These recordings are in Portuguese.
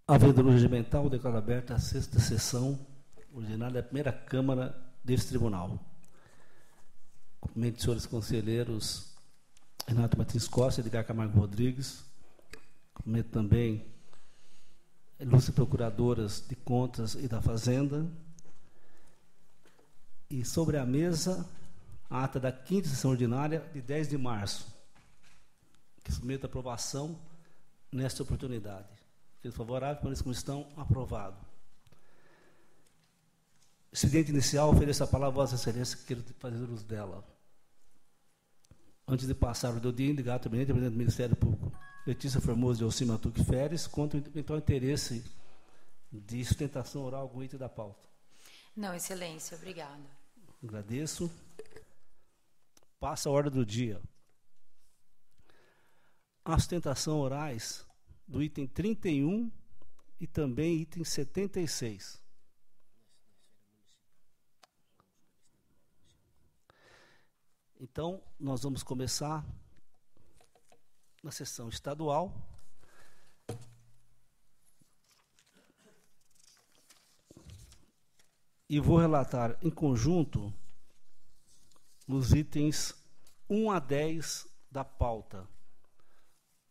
Havendo luz regimental, declaro aberta a sexta sessão ordinária da primeira Câmara deste Tribunal. Cumprimento os senhores conselheiros Renato Martins Costa e Edgar Camargo Rodrigues. Cumprimento também ilustres procuradoras de Contas e da Fazenda. E sobre a mesa, a ata da quinta sessão ordinária de 10 de março, que submeto a aprovação nesta oportunidade. Aqueles favoráveis, permaneçam como estão, aprovado. Expediente inicial, ofereço a palavra a Vossa Excelência, que queira fazer uso dela. Antes de passar o do dia, indicado também, presidente do Ministério Público, Letícia Formoso de Alcima Tuque Feres, contra o eventual interesse de sustentação oral algum item da pauta. Não, Excelência, obrigada. Agradeço. Passa a ordem do dia. A sustentação orais do item 31 e também item 76. Então, nós vamos começar na sessão estadual. E vou relatar em conjunto os itens 1 a 10 da pauta.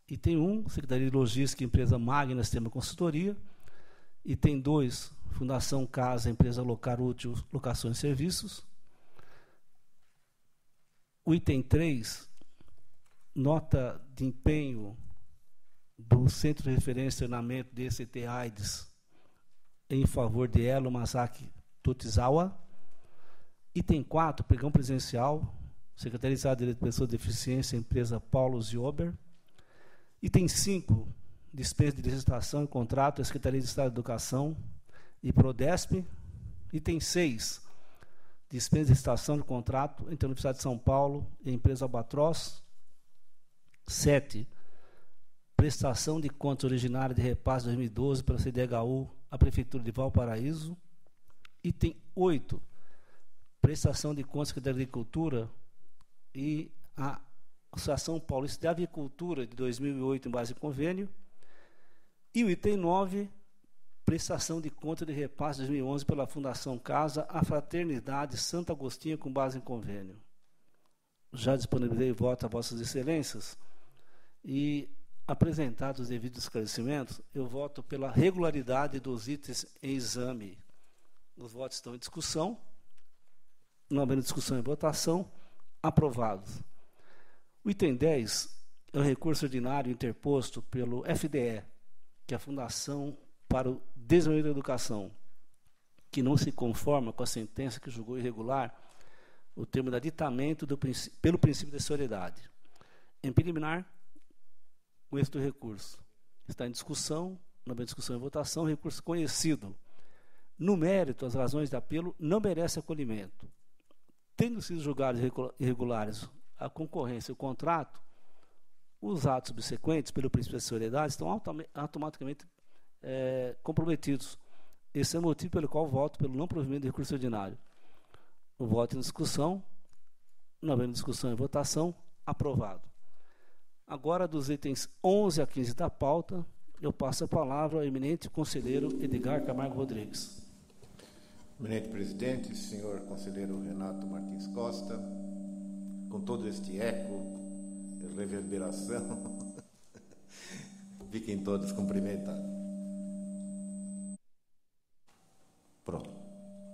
Item 1, Secretaria de Logística, Empresa Magna, Sistema Consultoria. Item 2, Fundação Casa, Empresa Locar Útil, Locações e Serviços. O item 3, nota de empenho do Centro de Referência e Treinamento de ECT-AIDS em favor de Elo Masaki Totizawa. Item 4, pregão presencial, Secretaria de Estado de Direito de Pessoas com Deficiência, Empresa Paulo Ziober. Item 5, dispensa de licitação e contrato, Secretaria de Estado de Educação e Prodesp. Item 6, dispensa de licitação de contrato entre a Universidade de São Paulo e a Empresa Albatroz. 7, prestação de contas originária de repasse 2012 pela CDHU à Prefeitura de Valparaíso. Item 8, prestação de contas da Agricultura e a Associação Paulista de Avicultura de 2008 em base em convênio. E o item 9, prestação de conta de repasse 2011 pela Fundação Casa à Fraternidade Santo Agostinho com base em convênio. Já disponibilizei voto a Vossas Excelências e, apresentados os devidos esclarecimentos, eu voto pela regularidade dos itens em exame. Os votos estão em discussão. Não havendo discussão e votação, aprovados. O item 10 é o recurso ordinário interposto pelo FDE, que é a Fundação para o Desenvolvimento da Educação, que não se conforma com a sentença que julgou irregular o termo de aditamento pelo princípio da seriedade. Em preliminar, o êxito do recurso está em discussão, não havendo discussão e votação, recurso conhecido. No mérito, as razões de apelo não merecem acolhimento. Tendo sido julgados irregulares a concorrência e o contrato, os atos subsequentes, pelo princípio da seriedade, estão automaticamente comprometidos. Esse é o motivo pelo qual voto pelo não provimento de recurso ordinário. O voto em discussão, não havendo discussão e votação, aprovado. Agora, dos itens 11 a 15 da pauta, eu passo a palavra ao eminente conselheiro Edgar Camargo Rodrigues. Eminente presidente, senhor conselheiro Renato Martins Costa, com todo este eco, reverberação, fiquem todos cumprimentados. Pronto.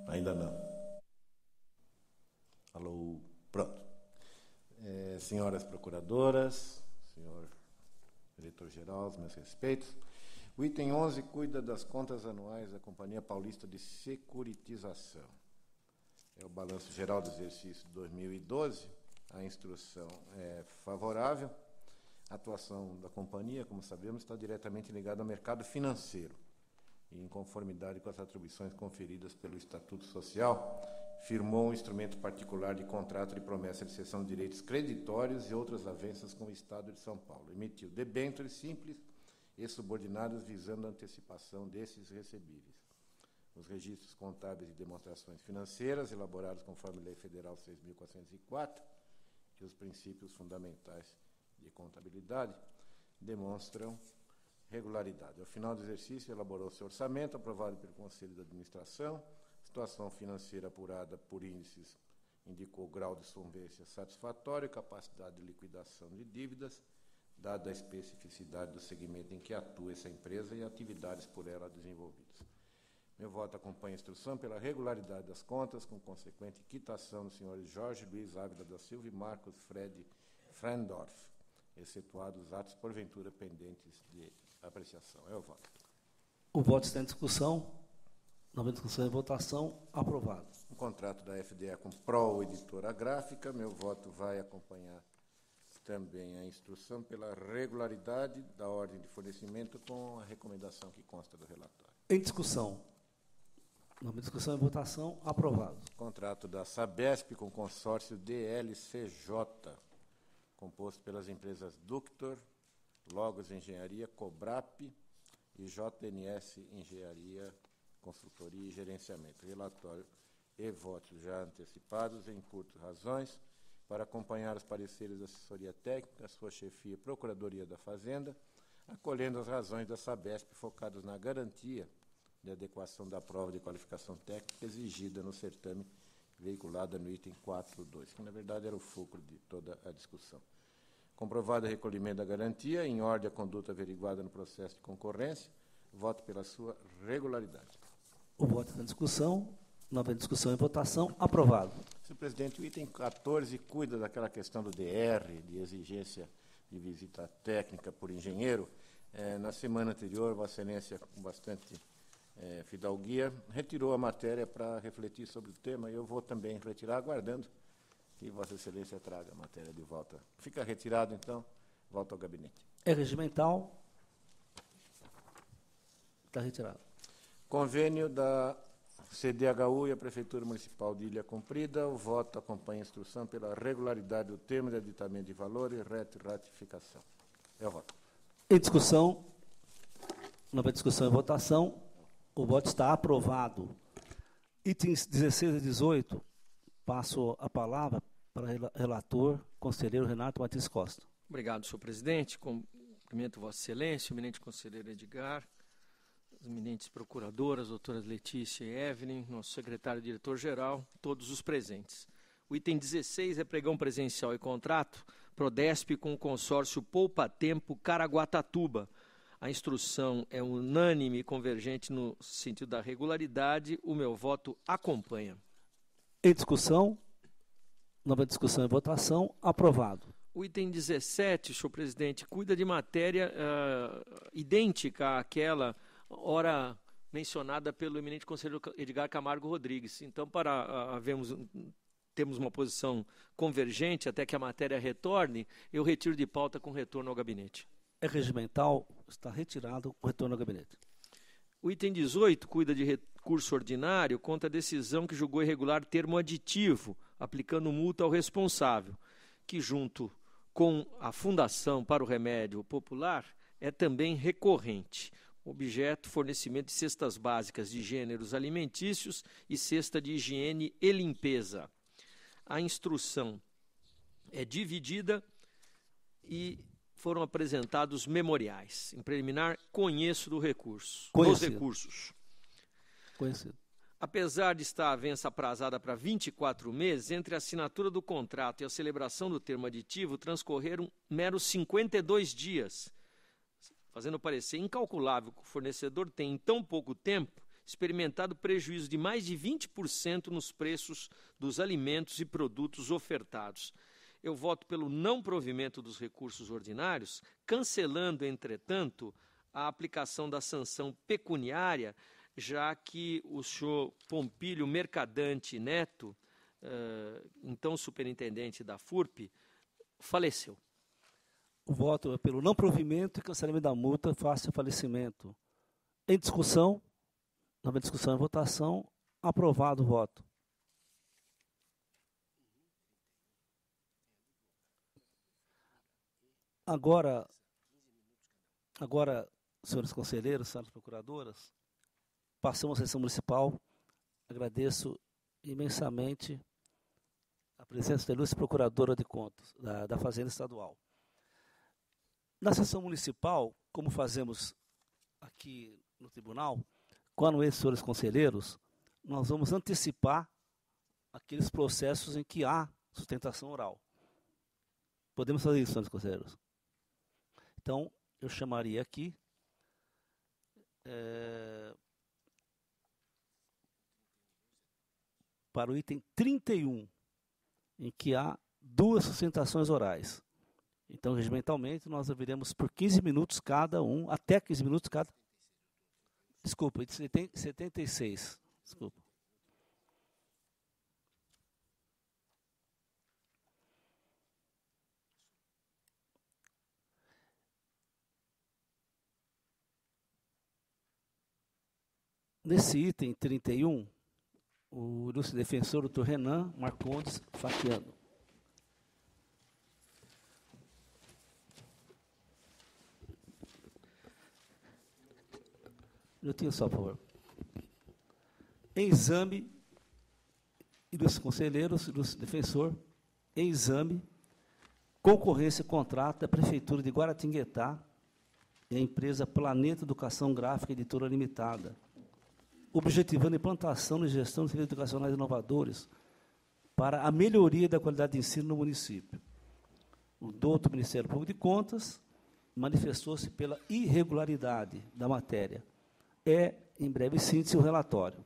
Ainda não. Alô, pronto. Senhoras procuradoras, senhor diretor-geral, os meus respeitos. O item 11 cuida das contas anuais da Companhia Paulista de Securitização. É o balanço geral do exercício de 2012. A instrução é favorável. A atuação da companhia, como sabemos, está diretamente ligada ao mercado financeiro e, em conformidade com as atribuições conferidas pelo Estatuto Social, firmou um instrumento particular de contrato de promessa de cessão de direitos creditórios e outras avanças com o Estado de São Paulo. Emitiu debêntures simples e subordinadas visando a antecipação desses recebíveis. Os registros contábeis e demonstrações financeiras, elaborados conforme Lei Federal 6.404, e os princípios fundamentais de contabilidade, demonstram regularidade. Ao final do exercício, elaborou seu orçamento, aprovado pelo Conselho de Administração. Situação financeira apurada por índices indicou grau de solvência satisfatório e capacidade de liquidação de dívidas, dada a especificidade do segmento em que atua essa empresa e atividades por ela desenvolvidas. Meu voto acompanha a instrução pela regularidade das contas, com consequente quitação dos senhores Jorge Luiz Ávila da Silva e Marcos Fred Frendorf, excetuados os atos porventura pendentes de apreciação. É o voto. O voto está em discussão. Não havendo discussão e votação, aprovado. O contrato da FDE com Pro Editora Gráfica, meu voto vai acompanhar também a instrução pela regularidade da ordem de fornecimento com a recomendação que consta do relatório. Em discussão. Não havendo discussão e votação, aprovado. Contrato da Sabesp com consórcio DLCJ, composto pelas empresas Ductor, Logos Engenharia, Cobrap e JNS Engenharia, Consultoria e Gerenciamento. Relatório e votos já antecipados, em curtas razões, para acompanhar os pareceres da assessoria técnica, sua chefia e Procuradoria da Fazenda, acolhendo as razões da Sabesp focadas na garantia de adequação da prova de qualificação técnica exigida no certame veiculada no item 4.2, que, na verdade, era o fulcro de toda a discussão. Comprovado o recolhimento da garantia, em ordem à conduta averiguada no processo de concorrência, voto pela sua regularidade. O voto está em discussão. Não havendo discussão e votação, aprovado. Senhor presidente, o item 14 cuida daquela questão do DR, de exigência de visita técnica por engenheiro. Na semana anterior, Vossa Excelência, com bastante fidalguia, retirou a matéria para refletir sobre o tema, e eu vou também retirar, aguardando que Vossa Excelência traga a matéria de volta. Fica retirado, então, volta ao gabinete. É regimental. Está retirado. Convênio da CDHU e a Prefeitura Municipal de Ilha Comprida. O voto acompanha a instrução pela regularidade do termo de aditamento de valor e ratificação. É o voto. Em discussão. Não havendo discussão e votação, o voto está aprovado. Itens 16 e 18, passo a palavra para o relator, conselheiro Renato Martins Costa. Obrigado, senhor presidente. Cumprimento Vossa Excelência, o eminente conselheiro Edgar, as eminentes procuradoras, doutoras Letícia e Evelyn, nosso secretário-diretor-geral, todos os presentes. O item 16 é pregão presencial e contrato, Prodesp com o consórcio Poupa Tempo Caraguatatuba. A instrução é unânime e convergente no sentido da regularidade. O meu voto acompanha. Em discussão, nova discussão e votação, aprovado. O item 17, senhor presidente, cuida de matéria idêntica àquela ora mencionada pelo eminente conselheiro Edgar Camargo Rodrigues. Então, temos uma posição convergente até que a matéria retorne, eu retiro de pauta com retorno ao gabinete. É regimental, está retirado o retorno ao gabinete. O item 18 cuida de recurso ordinário contra a decisão que julgou irregular termo aditivo, aplicando multa ao responsável, que junto com a Fundação para o Remédio Popular é também recorrente. Objeto, fornecimento de cestas básicas de gêneros alimentícios e cesta de higiene e limpeza. A instrução é dividida e foram apresentados memoriais. Em preliminar, conheço do recurso. Dos recursos. Conhecido. Apesar de estar a avença aprazada para 24 meses, entre a assinatura do contrato e a celebração do termo aditivo, transcorreram meros 52 dias, fazendo parecer incalculável que o fornecedor tem, em tão pouco tempo, experimentado prejuízo de mais de 20% nos preços dos alimentos e produtos ofertados. Eu voto pelo não provimento dos recursos ordinários, cancelando, entretanto, a aplicação da sanção pecuniária, já que o senhor Pompílio Mercadante Neto, então superintendente da FURP, faleceu. O voto é pelo não provimento e cancelamento da multa face ao falecimento. Em discussão, nova discussão e votação, aprovado o voto. Agora, senhores conselheiros, senhoras procuradoras, passamos à sessão municipal. Agradeço imensamente a presença da ilustre procuradora de contas da Fazenda Estadual. Na sessão municipal, como fazemos aqui no tribunal, quando esses senhores conselheiros, nós vamos antecipar aqueles processos em que há sustentação oral. Podemos fazer isso, senhores conselheiros? Então, eu chamaria aqui para o item 31, em que há 2 sustentações orais. Então, regimentalmente, nós deveremos por 15 minutos cada um, até 15 minutos cada. Desculpa, 76. Desculpa. Nesse item 31, o ilustre defensor, doutor Renan Marcondes Faquiano. Um minutinho só, por favor. Em exame, ilustres conselheiros, ilustre defensor, em exame, concorrência e contrato da Prefeitura de Guaratinguetá e a empresa Planeta Educação Gráfica Editora Limitada, objetivando a implantação e gestão de serviços educacionais inovadores para a melhoria da qualidade de ensino no município. O doutor Ministério Público de Contas manifestou-se pela irregularidade da matéria. Em breve síntese, o relatório.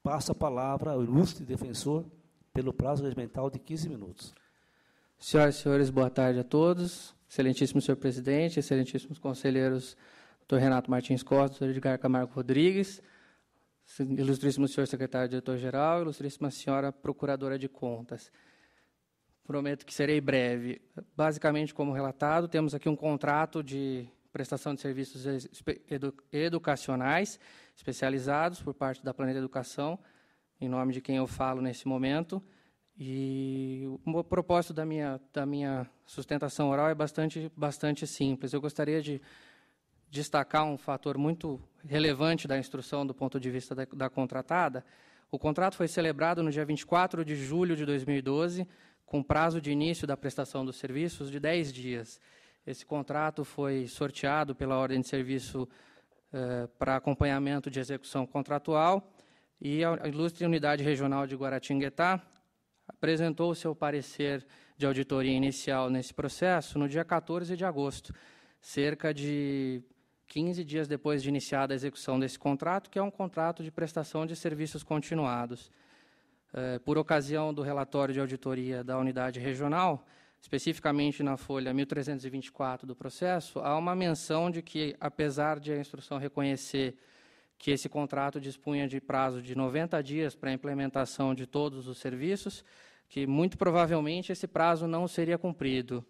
Passo a palavra ao ilustre defensor pelo prazo regimental de 15 minutos. Senhoras e senhores, boa tarde a todos. Excelentíssimo senhor presidente, excelentíssimos conselheiros, doutor Renato Martins Costa, doutor Edgar Camargo Rodrigues, ilustríssimo senhor secretário-diretor-geral, ilustríssima senhora procuradora de contas. Prometo que serei breve. Basicamente, como relatado, temos aqui um contrato de prestação de serviços educacionais especializados por parte da Planeta Educação, em nome de quem eu falo nesse momento. E o propósito da minha sustentação oral é bastante simples. Eu gostaria de destacar um fator muito relevante da instrução do ponto de vista da contratada. O contrato foi celebrado no dia 24 de julho de 2012, com prazo de início da prestação dos serviços de 10 dias. Esse contrato foi sorteado pela ordem de serviço para acompanhamento de execução contratual e a ilustre Unidade Regional de Guaratinguetá apresentou o seu parecer de auditoria inicial nesse processo no dia 14 de agosto, cerca de 15 dias depois de iniciada a execução desse contrato, que é um contrato de prestação de serviços continuados. Por ocasião do relatório de auditoria da unidade regional, especificamente na folha 1324 do processo, há uma menção de que, apesar de a instrução reconhecer que esse contrato dispunha de prazo de 90 dias para a implementação de todos os serviços, que muito provavelmente esse prazo não seria cumprido.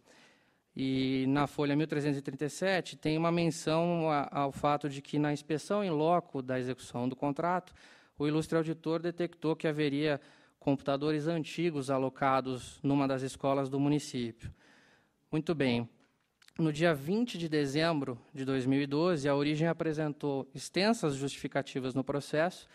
E na folha 1337 tem uma menção ao fato de que na inspeção in loco da execução do contrato, o ilustre auditor detectou que haveria computadores antigos alocados numa das escolas do município. Muito bem. No dia 20 de dezembro de 2012, a Origem apresentou extensas justificativas no processo,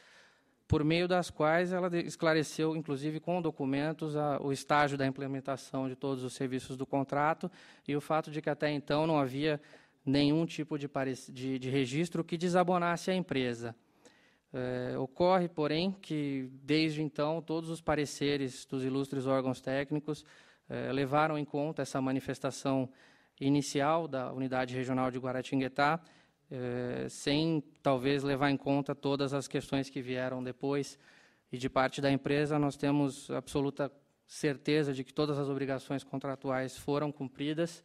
por meio das quais ela esclareceu, inclusive com documentos, o estágio da implementação de todos os serviços do contrato e o fato de que até então não havia nenhum tipo de registro que desabonasse a empresa. Ocorre, porém, que, desde então, todos os pareceres dos ilustres órgãos técnicos levaram em conta essa manifestação inicial da Unidade Regional de Guaratinguetá, sem, talvez, levar em conta todas as questões que vieram depois. E, de parte da empresa, nós temos absoluta certeza de que todas as obrigações contratuais foram cumpridas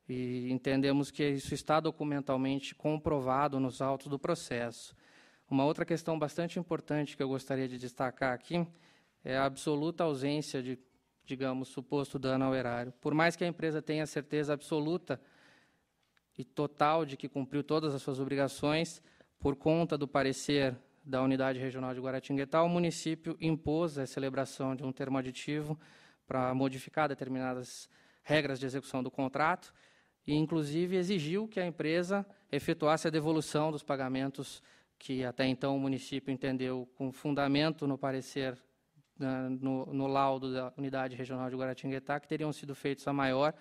e entendemos que isso está documentalmente comprovado nos autos do processo. Uma outra questão bastante importante que eu gostaria de destacar aqui é a absoluta ausência de, digamos, suposto dano ao erário. Por mais que a empresa tenha certeza absoluta e total de que cumpriu todas as suas obrigações, por conta do parecer da Unidade Regional de Guaratinguetá, o município impôs a celebração de um termo aditivo para modificar determinadas regras de execução do contrato e, inclusive, exigiu que a empresa efetuasse a devolução dos pagamentos que até então o município entendeu com fundamento no parecer, no laudo da Unidade Regional de Guaratinguetá, que teriam sido feitos a maior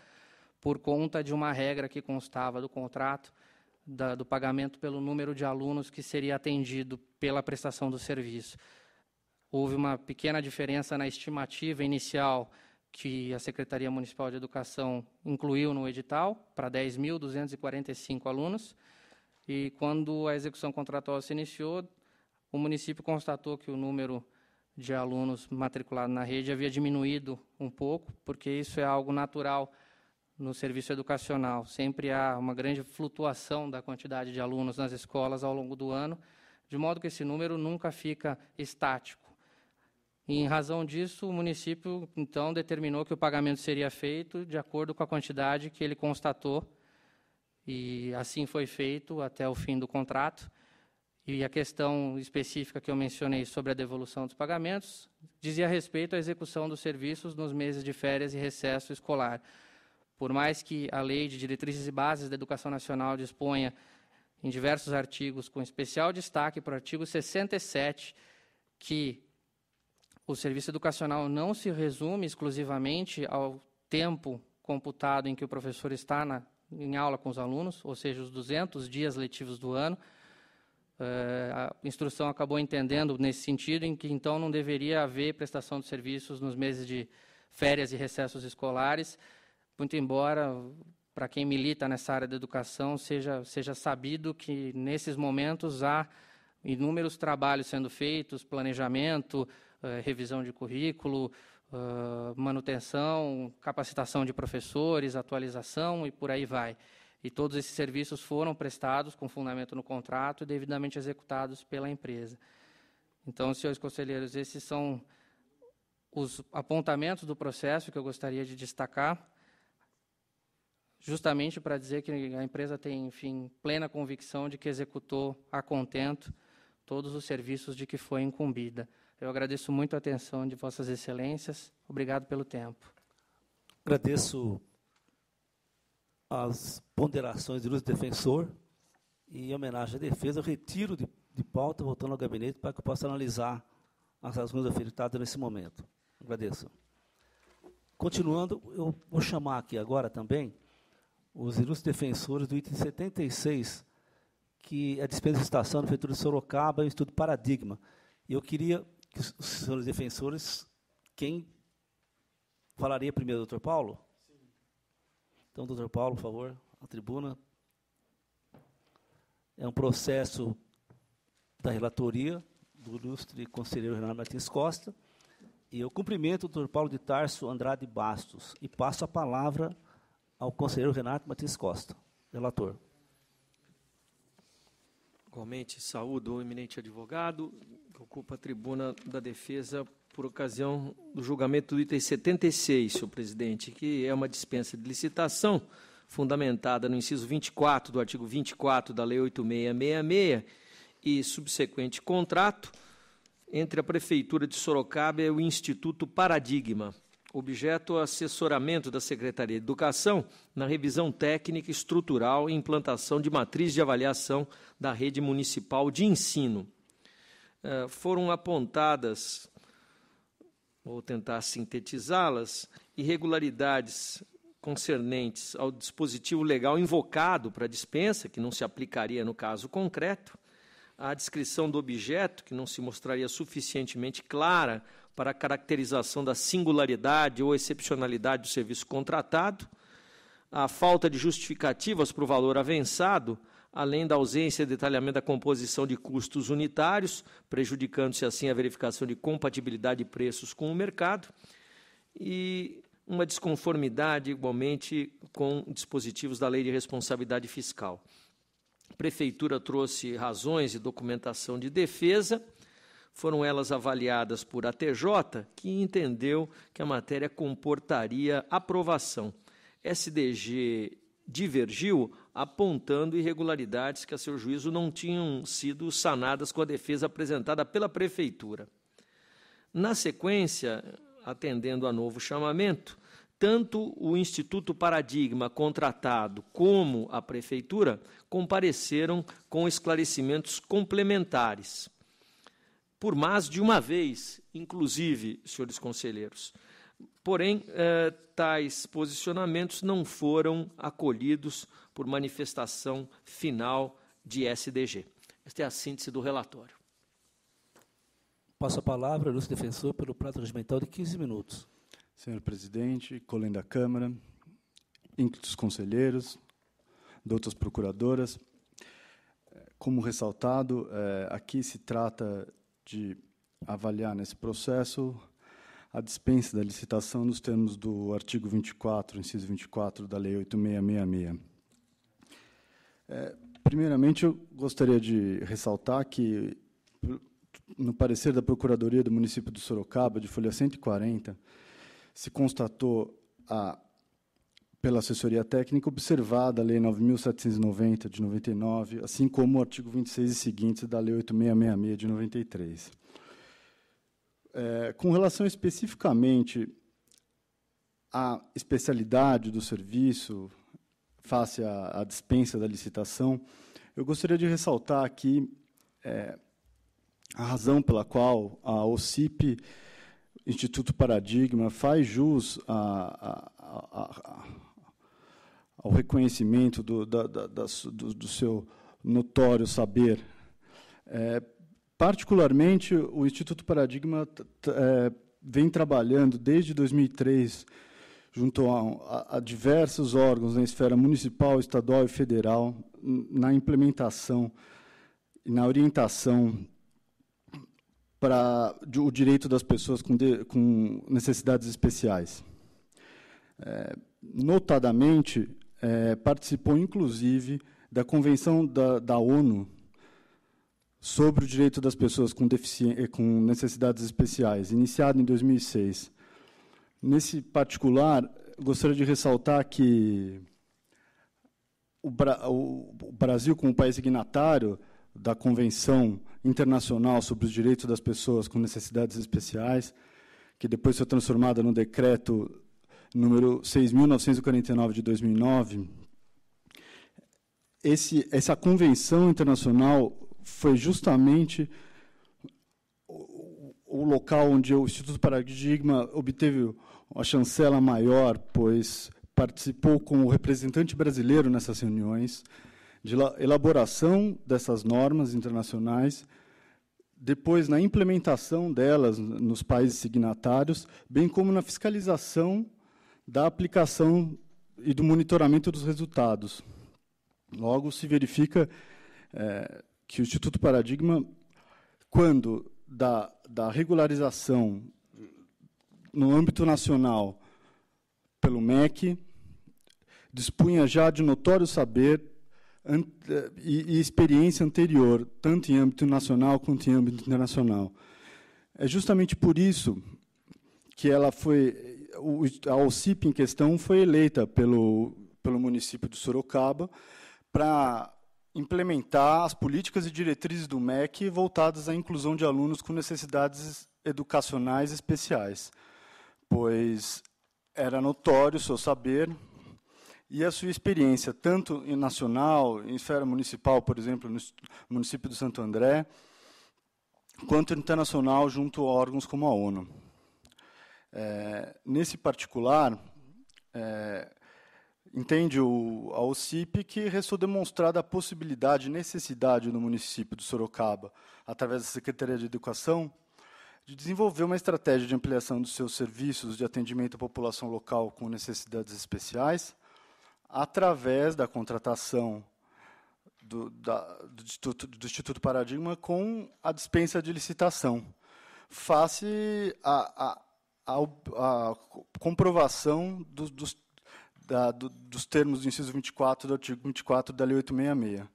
por conta de uma regra que constava do contrato, do pagamento pelo número de alunos que seria atendido pela prestação do serviço. Houve uma pequena diferença na estimativa inicial que a Secretaria Municipal de Educação incluiu no edital, para 10.245 alunos, e quando a execução contratual se iniciou, o município constatou que o número de alunos matriculados na rede havia diminuído um pouco, porque isso é algo natural no serviço educacional. Sempre há uma grande flutuação da quantidade de alunos nas escolas ao longo do ano, de modo que esse número nunca fica estático. E, em razão disso, o município, então, determinou que o pagamento seria feito de acordo com a quantidade que ele constatou, e assim foi feito até o fim do contrato. E a questão específica que eu mencionei sobre a devolução dos pagamentos dizia respeito à execução dos serviços nos meses de férias e recesso escolar. Por mais que a Lei de Diretrizes e Bases da Educação Nacional disponha em diversos artigos, com especial destaque para o artigo 67, que o serviço educacional não se resume exclusivamente ao tempo computado em que o professor está em aula com os alunos, ou seja, os 200 dias letivos do ano. A instrução acabou entendendo nesse sentido, em que então não deveria haver prestação de serviços nos meses de férias e recessos escolares, muito embora, para quem milita nessa área da educação, seja sabido que nesses momentos há inúmeros trabalhos sendo feitos, planejamento, revisão de currículo, manutenção, capacitação de professores, atualização e por aí vai. E todos esses serviços foram prestados com fundamento no contrato e devidamente executados pela empresa. Então, senhores conselheiros, esses são os apontamentos do processo que eu gostaria de destacar, justamente para dizer que a empresa tem, enfim, plena convicção de que executou a contento todos os serviços de que foi incumbida. Eu agradeço muito a atenção de Vossas Excelências. Obrigado pelo tempo. Agradeço as ponderações do ilustre defensor e, em homenagem à defesa, eu retiro de pauta, voltando ao gabinete, para que eu possa analisar as razões ofertadas nesse momento. Agradeço. Continuando, eu vou chamar aqui agora também os ilustres defensores do item 76, que é a dispensa de estação da Prefeitura de Sorocaba, um estudo paradigma. E eu queria que os senhores defensores, quem falaria primeiro, doutor Paulo? Então, doutor Paulo, por favor, à tribuna. É um processo da relatoria do ilustre conselheiro Renato Martins Costa. E eu cumprimento o doutor Paulo de Tarso Andrade Bastos e passo a palavra ao conselheiro Renato Martins Costa. Relator. Igualmente, saúdo o eminente advogado, que ocupa a tribuna da defesa por ocasião do julgamento do item 76, senhor presidente, que é uma dispensa de licitação fundamentada no inciso 24 do artigo 24 da Lei 8666 e subsequente contrato entre a Prefeitura de Sorocaba e o Instituto Paradigma. Objeto assessoramento da Secretaria de Educação na revisão técnica, estrutural e implantação de matriz de avaliação da rede municipal de ensino. Foram apontadas, vou tentar sintetizá-las, irregularidades concernentes ao dispositivo legal invocado para a dispensa, que não se aplicaria no caso concreto, a descrição do objeto, que não se mostraria suficientemente clara para a caracterização da singularidade ou excepcionalidade do serviço contratado, a falta de justificativas para o valor avançado, além da ausência de detalhamento da composição de custos unitários, prejudicando-se assim a verificação de compatibilidade de preços com o mercado, e uma desconformidade, igualmente, com dispositivos da Lei de Responsabilidade Fiscal. A Prefeitura trouxe razões e documentação de defesa, foram elas avaliadas por ATJ, que entendeu que a matéria comportaria aprovação. SDG divergiu, apontando irregularidades que, a seu juízo, não tinham sido sanadas com a defesa apresentada pela Prefeitura. Na sequência, atendendo a novo chamamento, tanto o Instituto Paradigma contratado como a Prefeitura compareceram com esclarecimentos complementares. Por mais de uma vez, inclusive, senhores conselheiros, Porém, tais posicionamentos não foram acolhidos por manifestação final de SDG. Esta é a síntese do relatório. Passo a palavra ao ilustre defensor pelo prazo regimental de 15 minutos. Senhor presidente, colega da Câmara, ínclitos conselheiros, doutas procuradoras, como ressaltado, aqui se trata de avaliar nesse processo a dispensa da licitação nos termos do artigo 24, inciso 24 da Lei 8666. Primeiramente, eu gostaria de ressaltar que, no parecer da Procuradoria do Município de Sorocaba, de folha 140, se constatou, pela assessoria técnica, observada a Lei 9.790, de 99, assim como o artigo 26 e seguintes da Lei 8666, de 93. Com relação especificamente à especialidade do serviço, face à dispensa da licitação, eu gostaria de ressaltar aqui a razão pela qual a OCIP, Instituto Paradigma, faz jus ao reconhecimento do seu notório saber. Particularmente, o Instituto Paradigma vem trabalhando desde 2003 junto a diversos órgãos na esfera municipal, estadual e federal, na implementação e na orientação para o direito das pessoas com necessidades especiais. Notadamente, participou, inclusive, da Convenção da ONU sobre o direito das pessoas com necessidades especiais, iniciada em 2006. Nesse particular, gostaria de ressaltar que o Brasil, como país signatário da Convenção Internacional sobre os Direitos das Pessoas com Necessidades Especiais, que depois foi transformada no decreto número 6.949 de 2009, essa convenção internacional foi justamente o local onde o Instituto Paradigma obteve a chancela maior, pois participou como representante brasileiro nessas reuniões de elaboração dessas normas internacionais, depois na implementação delas nos países signatários, bem como na fiscalização da aplicação e do monitoramento dos resultados. Logo, se verifica que o Instituto Paradigma, quando da regularização no âmbito nacional pelo MEC, dispunha já de notório saber e experiência anterior, tanto em âmbito nacional quanto em âmbito internacional. É justamente por isso que a OCIP em questão foi eleita pelo município de Sorocaba para implementar as políticas e diretrizes do MEC voltadas à inclusão de alunos com necessidades educacionais especiais, pois era notório o seu saber e a sua experiência, tanto em nacional, em esfera municipal, por exemplo, no município de Santo André, quanto internacional, junto a órgãos como a ONU. Nesse particular, entende a OCIP que restou demonstrada a possibilidade e necessidade no município de Sorocaba, através da Secretaria de Educação, de desenvolver uma estratégia de ampliação dos seus serviços de atendimento à população local com necessidades especiais, através da contratação do Instituto Paradigma com a dispensa de licitação, face à comprovação dos termos do inciso 24 do artigo 24 da Lei 866.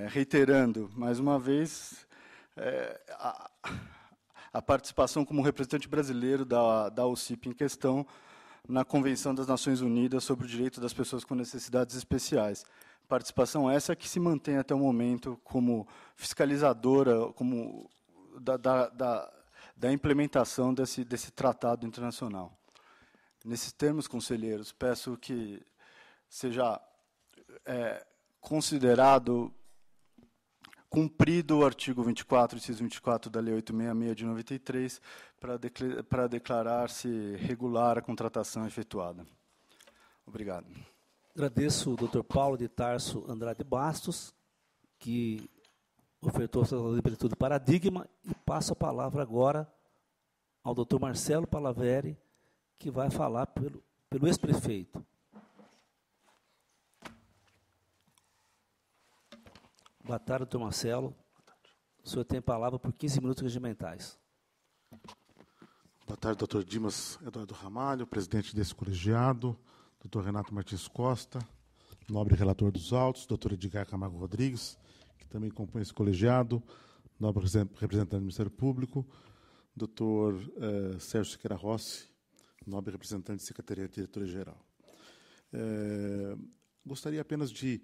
Reiterando, mais uma vez, a participação como representante brasileiro da OCIP em questão na Convenção das Nações Unidas sobre o Direito das Pessoas com Necessidades Especiais. Participação essa que se mantém até o momento como fiscalizadora da implementação desse tratado internacional. Nesses termos, conselheiros, peço que seja considerado cumprido o artigo 24, inciso 24 da Lei 866 de 93, para declarar-se regular a contratação efetuada. Obrigado. Agradeço o Dr. Paulo de Tarso Andrade Bastos, que ofertou essa liberdade do paradigma, e passo a palavra agora ao Dr. Marcelo Palaveri, que vai falar pelo ex-prefeito. Boa tarde, doutor Marcelo. O senhor tem a palavra por 15 minutos regimentais. Boa tarde, doutor Dimas Eduardo Ramalho, presidente desse colegiado, doutor Renato Martins Costa, nobre relator dos autos, doutor Edgar Camargo Rodrigues, que também compõe esse colegiado, nobre representante do Ministério Público, doutor Sérgio Siqueira Rossi, nobre representante da Secretaria de Diretoria-Geral. Gostaria apenas de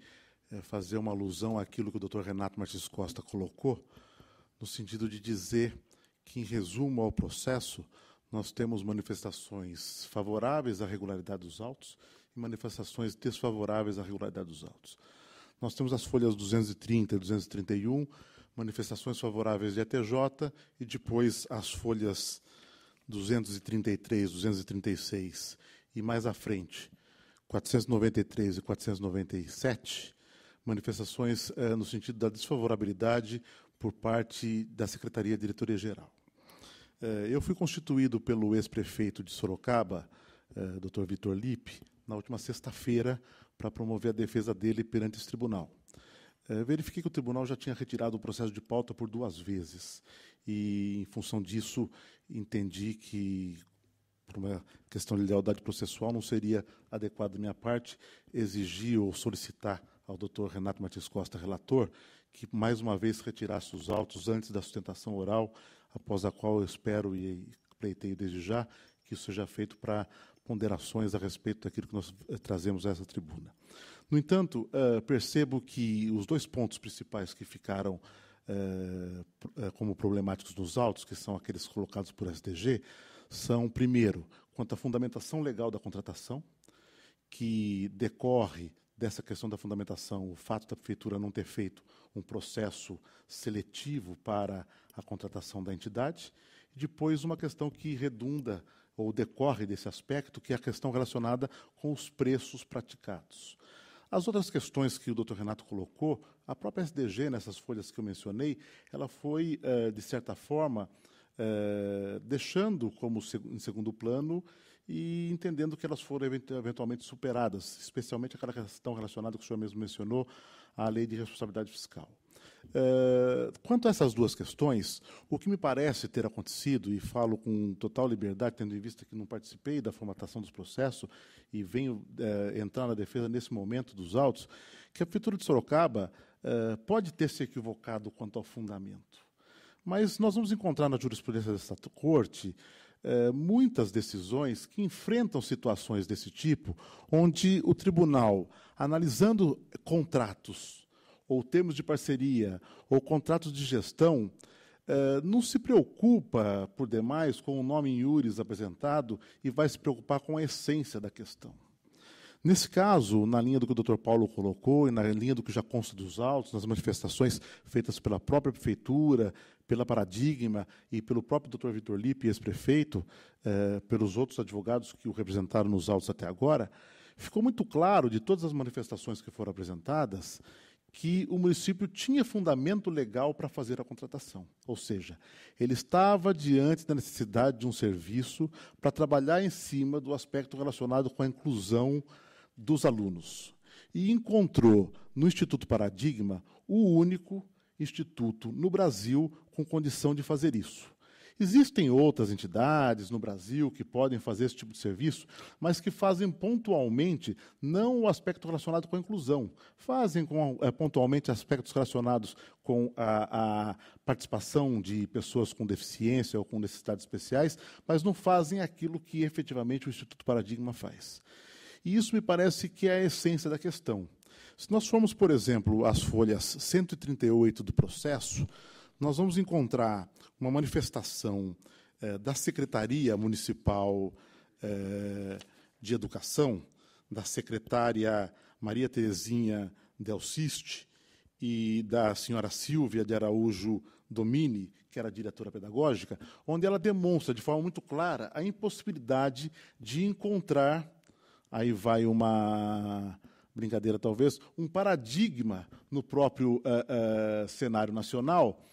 fazer uma alusão àquilo que o doutor Renato Martins Costa colocou, no sentido de dizer que, em resumo ao processo, nós temos manifestações favoráveis à regularidade dos autos e manifestações desfavoráveis à regularidade dos autos. Nós temos as folhas 230 e 231, manifestações favoráveis de ETJ, e depois as folhas 233, 236, e mais à frente, 493 e 497, manifestações no sentido da desfavorabilidade por parte da Secretaria de Diretoria-Geral. Eu fui constituído pelo ex-prefeito de Sorocaba, Dr. Vitor Lippe, na última sexta-feira, para promover a defesa dele perante esse tribunal. Verifiquei que o tribunal já tinha retirado o processo de pauta por 2 vezes, e, em função disso, entendi que, por uma questão de lealdade processual, não seria adequado da minha parte exigir ou solicitar ao doutor Renato Martins Costa, relator, que mais uma vez retirasse os autos antes da sustentação oral, após a qual eu espero e pleiteio desde já que isso seja feito para ponderações a respeito daquilo que nós trazemos a essa tribuna. No entanto, percebo que os 2 pontos principais que ficaram como problemáticos nos autos, que são aqueles colocados por STG, são, primeiro, quanto à fundamentação legal da contratação, que decorre dessa questão da fundamentação, o fato da prefeitura não ter feito um processo seletivo para a contratação da entidade, e depois uma questão que redunda ou decorre desse aspecto, que é a questão relacionada com os preços praticados. As outras questões que o doutor Renato colocou, a própria SDG, nessas folhas que eu mencionei, ela foi, de certa forma, deixando como em segundo plano e entendendo que elas foram eventualmente superadas, especialmente aquela questão relacionada que o senhor mesmo mencionou, à lei de responsabilidade fiscal. Quanto a essas 2 questões, o que me parece ter acontecido, e falo com total liberdade, tendo em vista que não participei da formatação dos processos e venho entrar na defesa nesse momento dos autos, que a Prefeitura de Sorocaba pode ter se equivocado quanto ao fundamento. Mas nós vamos encontrar na jurisprudência desta Corte muitas decisões que enfrentam situações desse tipo, onde o tribunal, analisando contratos, ou termos de parceria, ou contratos de gestão, não se preocupa, por demais, com o nome in iuris apresentado e vai se preocupar com a essência da questão. Nesse caso, na linha do que o doutor Paulo colocou, e na linha do que já consta dos autos, nas manifestações feitas pela própria prefeitura, pela Paradigma e pelo próprio doutor Vitor Lippe, ex-prefeito, pelos outros advogados que o representaram nos autos até agora, ficou muito claro, de todas as manifestações que foram apresentadas, que o município tinha fundamento legal para fazer a contratação. Ou seja, ele estava diante da necessidade de um serviço para trabalhar em cima do aspecto relacionado com a inclusão dos alunos. E encontrou no Instituto Paradigma o único instituto no Brasil com condição de fazer isso. Existem outras entidades no Brasil que podem fazer esse tipo de serviço, mas que fazem pontualmente, não o aspecto relacionado com a inclusão, fazem pontualmente aspectos relacionados com a participação de pessoas com deficiência ou com necessidades especiais, mas não fazem aquilo que efetivamente o Instituto Paradigma faz. E isso me parece que é a essência da questão. Se nós formos, por exemplo, às folhas 138 do processo, nós vamos encontrar uma manifestação da Secretaria Municipal de Educação, da secretária Maria Terezinha Del Ciste, e da senhora Silvia de Araújo Domini, que era diretora pedagógica, onde ela demonstra de forma muito clara a impossibilidade de encontrar, aí vai uma brincadeira talvez, um paradigma no próprio cenário nacional,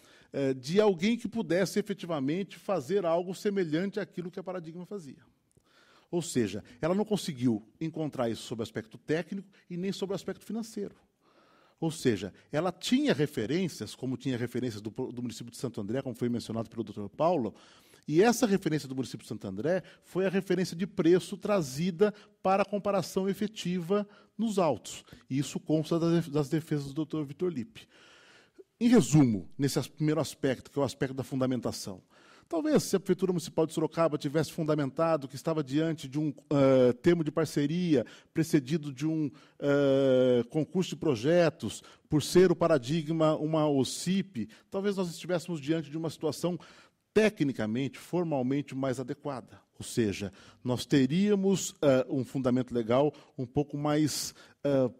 de alguém que pudesse efetivamente fazer algo semelhante àquilo que a Paradigma fazia. Ou seja, ela não conseguiu encontrar isso sob o aspecto técnico e nem sob o aspecto financeiro. Ou seja, ela tinha referências, como tinha referências do município de Santo André, como foi mencionado pelo Dr. Paulo, e essa referência do município de Santo André foi a referência de preço trazida para a comparação efetiva nos autos. E isso consta das defesas do Dr. Vitor Lippe. Em resumo, nesse primeiro aspecto, que é o aspecto da fundamentação, talvez se a Prefeitura Municipal de Sorocaba tivesse fundamentado que estava diante de um termo de parceria precedido de um concurso de projetos, por ser o Paradigma uma OCIP, talvez nós estivéssemos diante de uma situação tecnicamente, formalmente mais adequada. Ou seja, nós teríamos um fundamento legal um pouco mais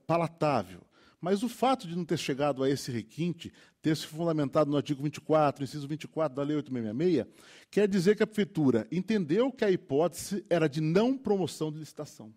palatável. Mas o fato de não ter chegado a esse requinte, ter se fundamentado no artigo 24, inciso 24 da Lei 8.666, quer dizer que a Prefeitura entendeu que a hipótese era de não promoção de licitação.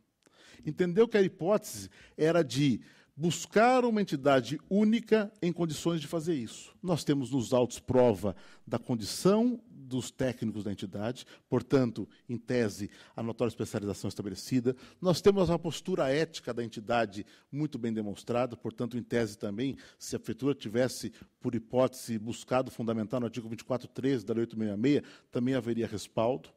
Entendeu que a hipótese era de buscar uma entidade única em condições de fazer isso. Nós temos nos autos prova da condição dos técnicos da entidade, portanto, em tese, a notória especialização estabelecida. Nós temos a postura ética da entidade muito bem demonstrada, portanto, em tese também, se a Prefeitura tivesse, por hipótese, buscado fundamentar no artigo 24.13 da Lei 8.666, também haveria respaldo.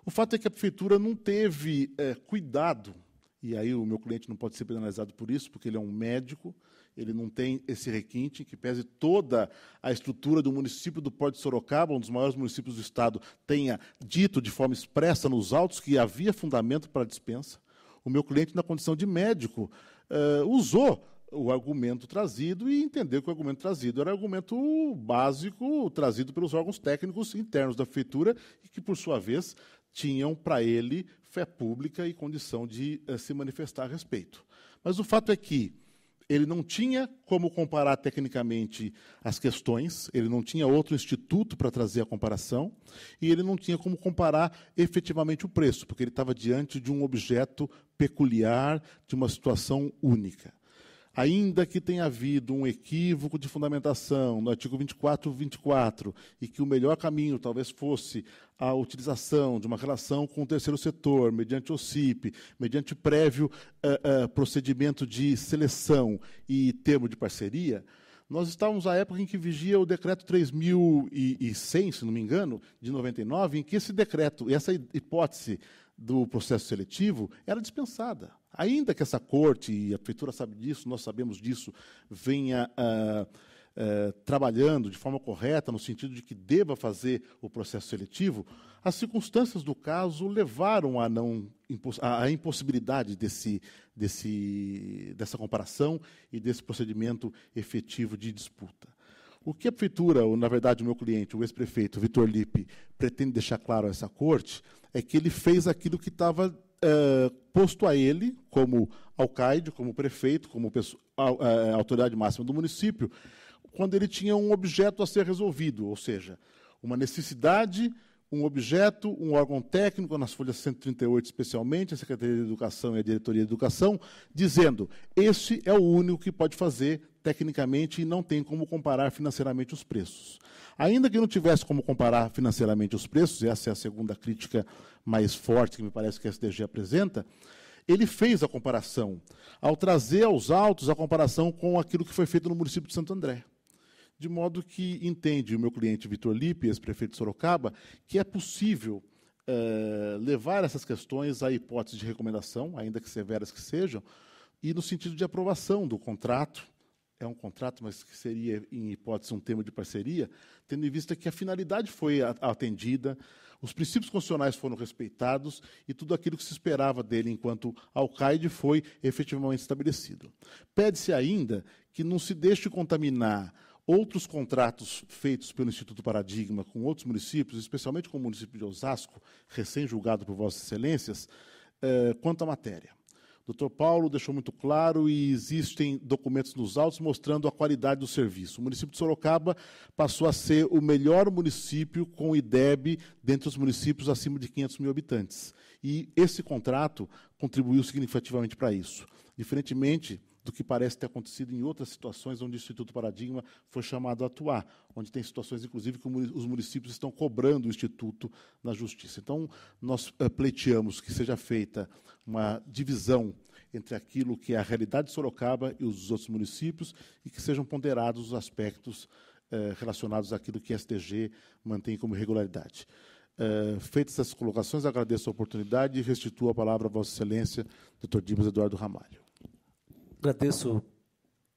O fato é que a Prefeitura não teve cuidado, e aí o meu cliente não pode ser penalizado por isso, porque ele é um médico, ele não tem esse requinte, que pese toda a estrutura do município do Porto de Sorocaba, um dos maiores municípios do Estado, tenha dito de forma expressa nos autos que havia fundamento para a dispensa. O meu cliente, na condição de médico, usou o argumento trazido e entendeu que o argumento trazido era argumento básico, trazido pelos órgãos técnicos internos da Prefeitura, e que, por sua vez, tinham para ele fé pública e condição de se manifestar a respeito. Mas o fato é que ele não tinha como comparar tecnicamente as questões, ele não tinha outro instituto para trazer a comparação, e ele não tinha como comparar efetivamente o preço, porque ele estava diante de um objeto peculiar, de uma situação única. Ainda que tenha havido um equívoco de fundamentação no artigo 24, e que o melhor caminho talvez fosse a utilização de uma relação com o terceiro setor, mediante OCIP, mediante prévio procedimento de seleção e termo de parceria, nós estávamos à época em que vigia o decreto 3.100, se não me engano, de 99, em que esse decreto, essa hipótese do processo seletivo era dispensada. Ainda que essa corte, e a Prefeitura sabe disso, nós sabemos disso, venha trabalhando de forma correta, no sentido de que deva fazer o processo seletivo, as circunstâncias do caso levaram à impossibilidade dessa comparação e desse procedimento efetivo de disputa. O que a Prefeitura, ou, na verdade, o meu cliente, o ex-prefeito Vitor Lippe, pretende deixar claro a essa corte é que ele fez aquilo que estava posto a ele, como alcaide, como prefeito, como autoridade máxima do município, quando ele tinha um objeto a ser resolvido, ou seja, uma necessidade, um objeto, um órgão técnico, nas folhas 138 especialmente, a Secretaria de Educação e a Diretoria de Educação, dizendo, este é o único que pode fazer tecnicamente e não tem como comparar financeiramente os preços. Ainda que não tivesse como comparar financeiramente os preços, essa é a segunda crítica mais forte que me parece que a SDG apresenta, ele fez a comparação, ao trazer aos autos a comparação com aquilo que foi feito no município de Santo André. De modo que entende o meu cliente Vitor Lippe, ex-prefeito de Sorocaba, que é possível levar essas questões à hipótese de recomendação, ainda que severas que sejam, e no sentido de aprovação do contrato. É um contrato, mas que seria, em hipótese, um termo de parceria, tendo em vista que a finalidade foi atendida, os princípios constitucionais foram respeitados e tudo aquilo que se esperava dele enquanto alcaide foi efetivamente estabelecido. Pede-se ainda que não se deixe contaminar outros contratos feitos pelo Instituto Paradigma com outros municípios, especialmente com o município de Osasco, recém-julgado por Vossas Excelências, quanto à matéria. O doutor Paulo deixou muito claro e existem documentos nos autos mostrando a qualidade do serviço. O município de Sorocaba passou a ser o melhor município com IDEB dentre os municípios acima de 500 mil habitantes. E esse contrato contribuiu significativamente para isso. Diferentemente do que parece ter acontecido em outras situações onde o Instituto Paradigma foi chamado a atuar, onde tem situações, inclusive, que os municípios estão cobrando o Instituto na Justiça. Então, nós pleiteamos que seja feita uma divisão entre aquilo que é a realidade de Sorocaba e os outros municípios e que sejam ponderados os aspectos relacionados àquilo que a STG mantém como regularidade. Feitas essas colocações, agradeço a oportunidade e restituo a palavra a Vossa Excelência, Dr. Dimas Eduardo Ramalho. Agradeço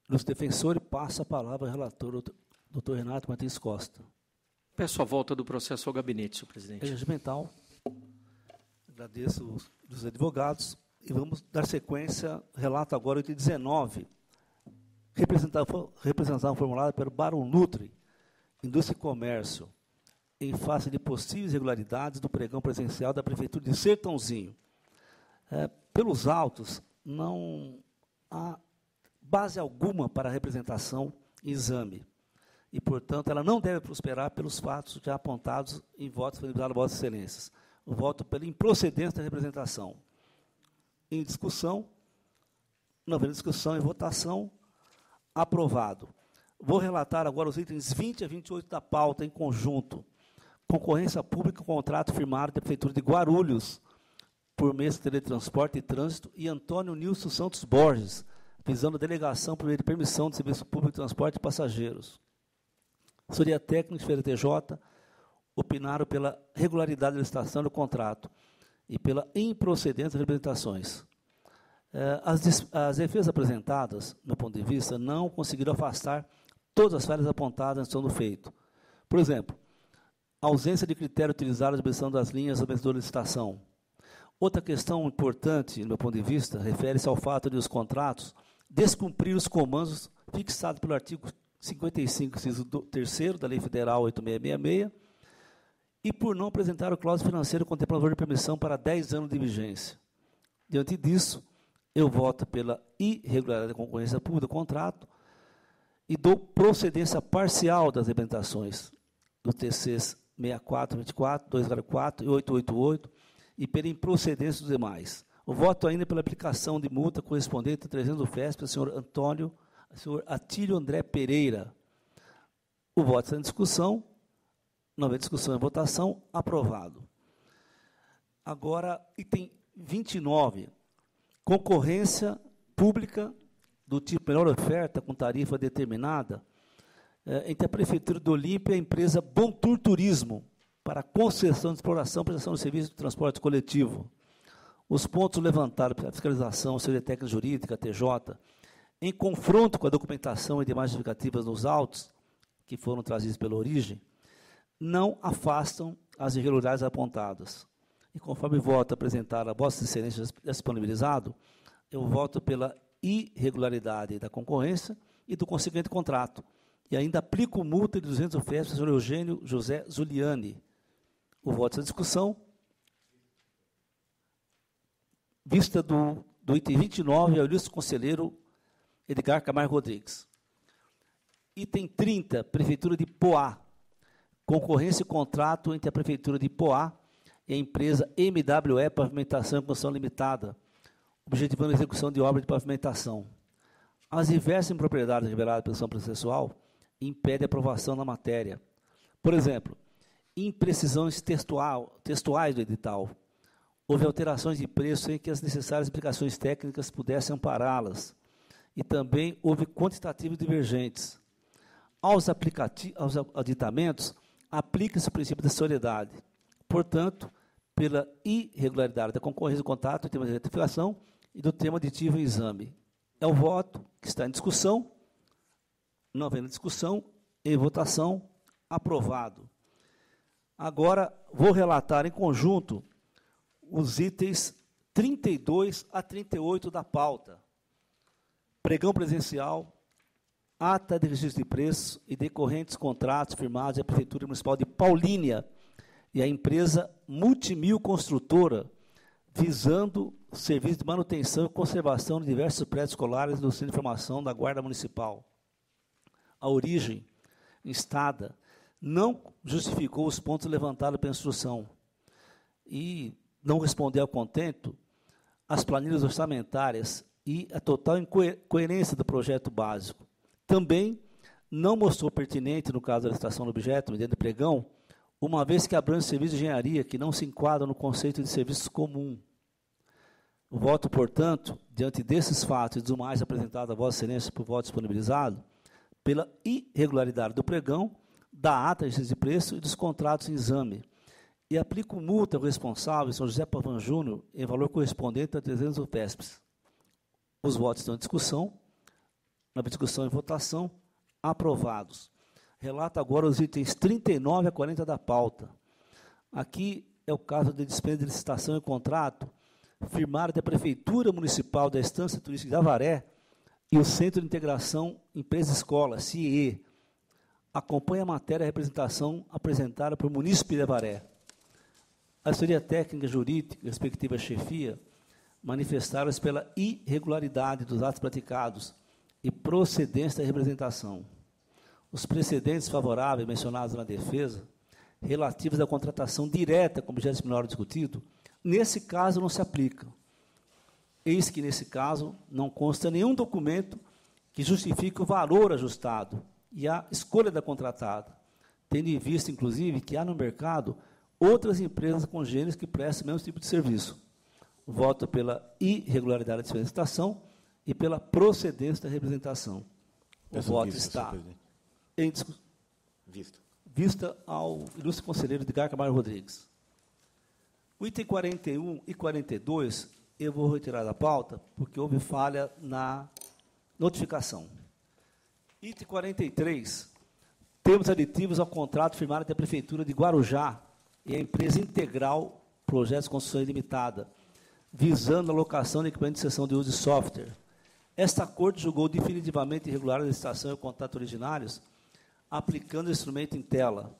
os defensores e passo a palavra ao relator, doutor Renato Martins Costa. Peço a volta do processo ao gabinete, senhor presidente. Regimental. Agradeço os advogados e vamos dar sequência. Relato agora o item 19. Representação formulada pelo Barão Nutri, Indústria e Comércio, em face de possíveis irregularidades do pregão presencial da Prefeitura de Sertãozinho. Pelos autos, não há base alguma para a representação em exame. E, portanto, ela não deve prosperar pelos fatos já apontados em votos disponibilizados a Vossas Excelências. O voto pela improcedência da representação. Em discussão, não havendo discussão e votação, aprovado. Vou relatar agora os itens 20 a 28 da pauta em conjunto. Concorrência pública, contrato firmado da Prefeitura de Guarulhos, por Mestre de Teletransporte e Trânsito, e Antônio Nilson Santos Borges, visando a delegação por meio de permissão de serviço público de transporte de passageiros. Assessoria técnica e TJ opinaram pela regularidade da licitação do contrato e pela improcedência das representações. As defesas apresentadas, do meu ponto de vista, não conseguiram afastar todas as falhas apontadas na questão do feito. Por exemplo, a ausência de critério utilizado na distribuição das linhas da vencedora da licitação. Outra questão importante, do meu ponto de vista, refere-se ao fato de os contratos descumprir os comandos fixados pelo artigo 55, inciso 3º da Lei Federal 8666, e por não apresentar o cláusula financeiro contemplador de permissão para 10 anos de vigência. Diante disso, eu voto pela irregularidade da concorrência pública do contrato e dou procedência parcial das representações do TCs 6424, 204 e 888 e pela improcedência dos demais. O voto ainda pela aplicação de multa correspondente a 300 do FESP ao senhor Atílio André Pereira. O voto está em discussão, não haver discussão e votação, aprovado. Agora, item 29, concorrência pública do tipo melhor oferta com tarifa determinada entre a Prefeitura de Olímpia e a empresa Bom Tour Turismo para concessão de exploração e prestação de serviço de transporte coletivo. Os pontos levantados pela fiscalização, Assessoria Técnica Jurídica, TJ, em confronto com a documentação e demais justificativas nos autos, que foram trazidos pela origem, não afastam as irregularidades apontadas. E conforme o voto apresentado a Vossa Excelência disponibilizado, eu voto pela irregularidade da concorrência e do consequente contrato. E ainda aplico multa de 200 do FESP ao senhor Eugênio José Zuliani. O voto da discussão. Vista do item 29, ao ilustro conselheiro Edgar Camargo Rodrigues. Item 30, Prefeitura de Poá. Concorrência e contrato entre a Prefeitura de Poá e a empresa MWE Pavimentação e Construção Limitada, objetivando a execução de obra de pavimentação. As diversas impropriedades reveladas pela ação processual impedem a aprovação da matéria. Por exemplo, imprecisões textuais do edital. Houve alterações de preço sem que as necessárias explicações técnicas pudessem ampará-las. E também houve quantitativos divergentes. Aos aditamentos, aplica-se o princípio da solidariedade. Portanto, pela irregularidade da concorrência do contrato em termos de retificação e do tema aditivo em exame. É o voto que está em discussão, não havendo discussão, em votação, aprovado. Agora, vou relatar em conjunto os itens 32 a 38 da pauta. Pregão presencial, ata de registro de preços e decorrentes contratos firmados à Prefeitura Municipal de Paulínia e à empresa Multimil Construtora, visando serviço de manutenção e conservação de diversos prédios escolares do Centro de Informação da Guarda Municipal. A origem instada não justificou os pontos levantados pela instrução e não respondeu ao contento as planilhas orçamentárias e a total incoerência do projeto básico. Também não mostrou pertinente, no caso da licitação do objeto, mediante pregão, uma vez que abrange serviço de engenharia que não se enquadra no conceito de serviço comum. Voto, portanto, diante desses fatos e dos mais apresentados a Vossa Excelência por voto disponibilizado, pela irregularidade do pregão, da ata de preço e dos contratos em exame, e aplico multa ao responsável, Sr. José Pavan Júnior, em valor correspondente a 300 UPESPs. Os votos estão em discussão, na discussão e votação, aprovados. Relato agora os itens 39 a 40 da pauta. Aqui é o caso de dispensa de licitação e contrato, firmado da Prefeitura Municipal da Estância Turística de Avaré e o Centro de Integração Empresa-Escola, CIE. Acompanha a matéria a representação apresentada por munícipe de Avaré. A assessoria técnica jurídica, respectiva chefia, manifestaram-se pela irregularidade dos atos praticados e procedência da representação. Os precedentes favoráveis mencionados na defesa, relativos à contratação direta com objeto menor discutido, nesse caso não se aplicam. Eis que, nesse caso, não consta nenhum documento que justifique o valor ajustado e a escolha da contratada, tendo em vista, inclusive, que há no mercado outras empresas congêneres que prestam o mesmo tipo de serviço. Voto pela irregularidade da licitação e pela procedência da representação. O voto está em discussão. Vista ao ilustre conselheiro Edgar Camargo Rodrigues. O item 41 e 42, eu vou retirar da pauta, porque houve falha na notificação. Item 43, termos aditivos ao contrato firmado entre a Prefeitura de Guarujá e a empresa Integral Projetos de Construção Limitada, visando a alocação de equipamento de seção de uso de software. Esta Corte julgou definitivamente irregular a licitação e o contrato originários, aplicando o instrumento em tela,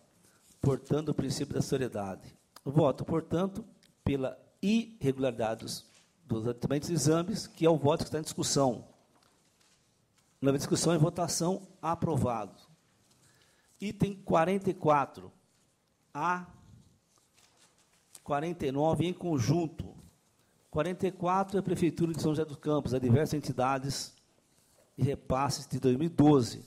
portando o princípio da seriedade. Voto, portanto, pela irregularidade dos aditimentos e exames, que é o voto que está em discussão. Na discussão e votação, aprovado. Item 44, a 49 em conjunto. 44 é a Prefeitura de São José dos Campos, a diversas entidades e repasses de 2012.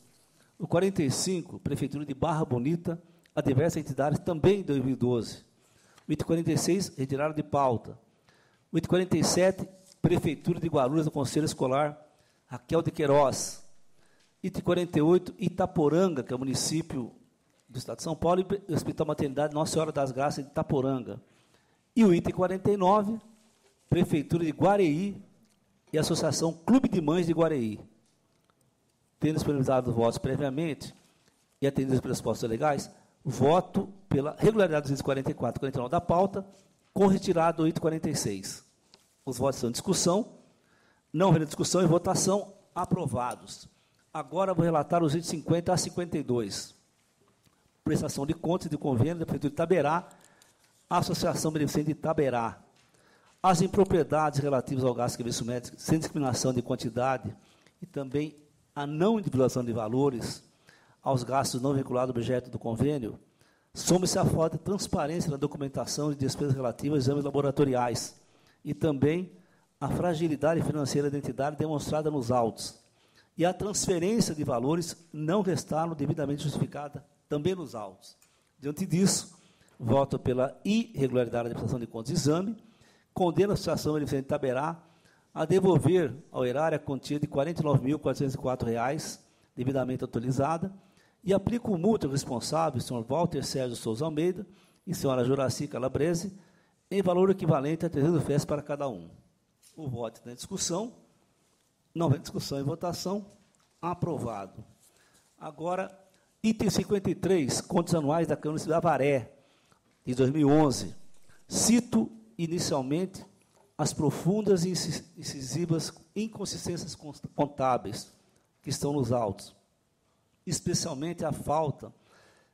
O 45, Prefeitura de Barra Bonita, a diversas entidades também de 2012. O item 46, retirado de pauta. O item 47, Prefeitura de Guarulhos, do Conselho Escolar Raquel de Queiroz. Item 48, Itaporanga, que é o município do Estado de São Paulo, e o Hospital Maternidade Nossa Senhora das Graças de Itaporanga. E o item 49, Prefeitura de Guareí e Associação Clube de Mães de Guareí. Tendo disponibilizado os votos previamente e atendidos as pressupostos legais, voto pela regularidade dos itens 44 e 49 da pauta, com retirada do item 46. Os votos estão em discussão, não havendo discussão e votação, aprovados. Agora vou relatar os itens 50 a 52. Prestação de contas de convênio da Prefeitura de Itaberá, Associação Beneficente de Itaberá. As impropriedades relativas ao gasto de serviço médico, sem discriminação de quantidade, e também a não individualização de valores aos gastos não vinculados ao objeto do convênio, soma-se a falta de transparência na documentação de despesas relativas a exames laboratoriais e também a fragilidade financeira da entidade demonstrada nos autos e a transferência de valores não restaram devidamente justificada também nos autos. Diante disso, voto pela irregularidade da prestação de contas de exame, condena a Associação Beneficente de Itaberá a devolver ao erário a quantia de R$ 49.404, devidamente autorizada, e aplico multa ao responsável, senhor Walter Sérgio Souza Almeida e senhora Juraci Calabrese, em valor equivalente a 300 FES para cada um. O voto está em discussão, não vem discussão e votação, aprovado. Agora, item 53, contas anuais da Câmara de Avaré, de 2011. Cito, inicialmente, as profundas e incisivas inconsistências contábeis que estão nos autos, especialmente a falta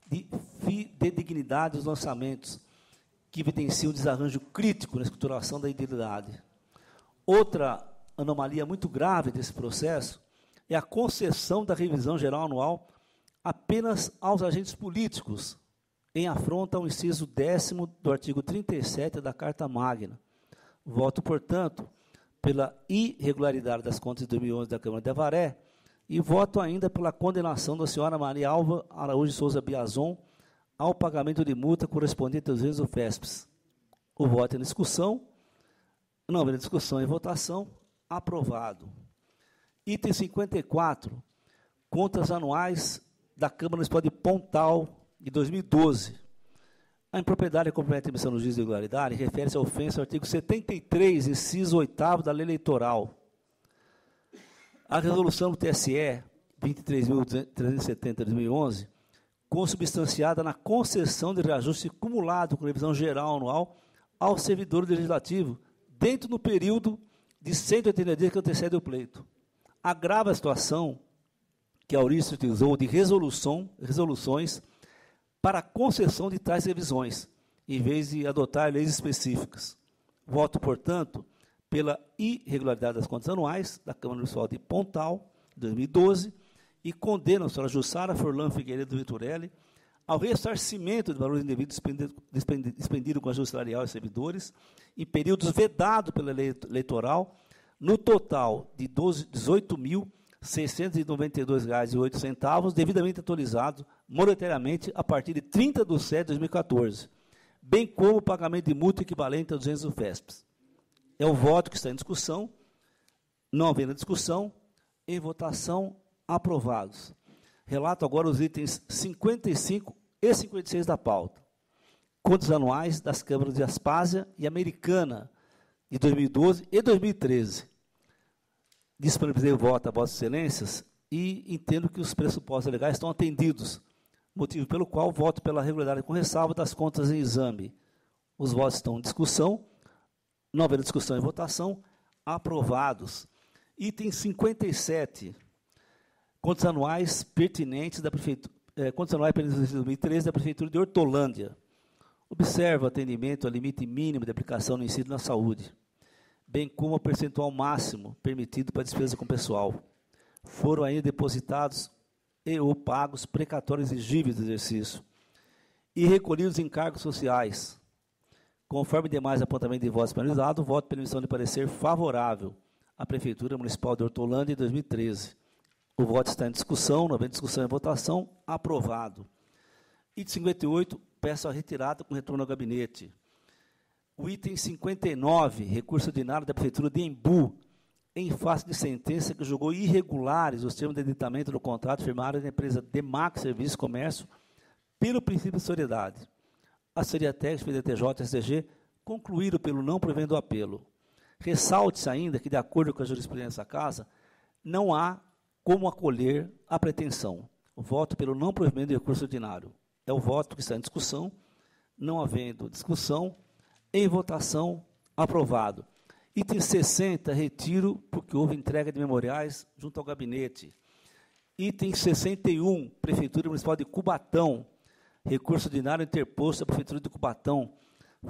de fidedignidade dos lançamentos, que evidenciam um desarranjo crítico na escrituração da identidade. Outra anomalia muito grave desse processo é a concessão da revisão geral anual apenas aos agentes políticos, em afronta ao inciso 10º do artigo 37 da Carta Magna. Voto, portanto, pela irregularidade das contas de 2011 da Câmara de Avaré e voto ainda pela condenação da senhora Maria Alva Araújo de Souza Biazon ao pagamento de multa correspondente aos vezes do FESPES. O voto em discussão. Não havendo discussão e votação, aprovado. Item 54, contas anuais da Câmara Municipal de Pontal, de 2012. A impropriedade compromete a emissão do juízo de irregularidade refere-se à ofensa ao artigo 73, inciso 8º da Lei Eleitoral. A resolução do TSE 23.370 de 2011, consubstanciada na concessão de reajuste cumulado com revisão geral anual ao servidor do Legislativo, dentro do período de 180 dias que antecede o pleito. Agrava a situação que a Aurício utilizou de resoluções para a concessão de tais revisões, em vez de adotar leis específicas. Voto, portanto, pela irregularidade das contas anuais da Câmara Municipal de Pontal, 2012, e condena a senhora Jussara Forlan Figueiredo Vitorelli ao ressarcimento de valores indevidos expendido com ajuste salarial e servidores, em períodos vedados pela lei eleitoral, no total de R$ 18.692,08, devidamente atualizado monetariamente a partir de 30 de setembro de 2014, bem como o pagamento de multa equivalente a 200 do FESPES. É o voto que está em discussão. Não havendo discussão, em votação, aprovados. Relato agora os itens 55 e 56 da pauta. Contas anuais das câmaras de Aspásia e Americana, de 2012 e 2013. Disponibilizei o voto a Vossas Excelências e entendo que os pressupostos legais estão atendidos, motivo pelo qual voto pela regularidade com ressalva das contas em exame. Os votos estão em discussão. Não havendo discussão e votação, aprovados. Item 57, contas anuais pertinentes da Prefeitura, contas anuais pertinentes de 2013 da Prefeitura de Hortolândia. Observa o atendimento ao limite mínimo de aplicação no ensino na saúde, bem como o percentual máximo permitido para despesa com pessoal. Foram ainda depositados e ou pagos precatórios exigíveis do exercício e recolhidos encargos sociais. Conforme demais apontamento de votos penalizados, voto pela emissão de parecer favorável à Prefeitura Municipal de Hortolândia em 2013. O voto está em discussão, não havendo discussão e votação, aprovado. Item 58, peço a retirada com retorno ao gabinete. O item 59, recurso ordinário da Prefeitura de Embu, em face de sentença que julgou irregulares os termos de editamento do contrato firmado na empresa Demac Serviços e Comércio pelo princípio de seriedade. A Seriatec, PDTJ e SDG concluíram pelo não provendo o apelo. Ressalte-se ainda que, de acordo com a jurisprudência da Casa, não há como acolher a pretensão. O voto pelo não provimento de recurso ordinário. É o voto que está em discussão. Não havendo discussão, em votação, aprovado. Item 60, retiro, porque houve entrega de memoriais junto ao gabinete. Item 61, Prefeitura Municipal de Cubatão, recurso ordinário interposto à Prefeitura de Cubatão,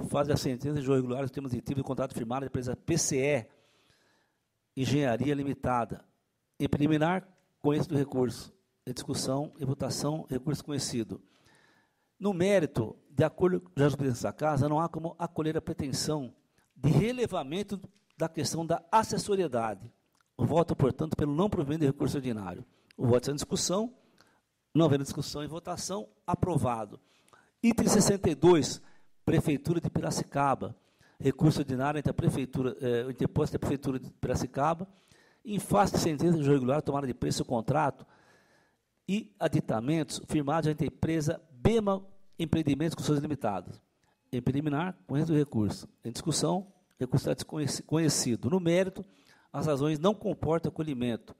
faz a sentença de jogo regular dos termos aditivos de contrato firmado da empresa PCE, Engenharia Limitada. Em preliminar, conhecido o recurso. Em discussão e votação, recurso conhecido. No mérito, de acordo com a jurisprudência da Casa, não há como acolher a pretensão de relevamento da questão da acessoriedade. O voto, portanto, pelo não provimento de recurso ordinário. O voto está em discussão. Não havendo discussão e votação, aprovado. Item 62, Prefeitura de Piracicaba. Recurso ordinário entre a Prefeitura, interposto da Prefeitura de Piracicaba, em face de sentença de juiz regular, tomada de preço do contrato e aditamentos firmados entre a empresa Bema Empreendimentos com Ações Limitadas. Em preliminar, conhece o recurso. Em discussão, recurso está desconhecido. No mérito, as razões não comportam acolhimento.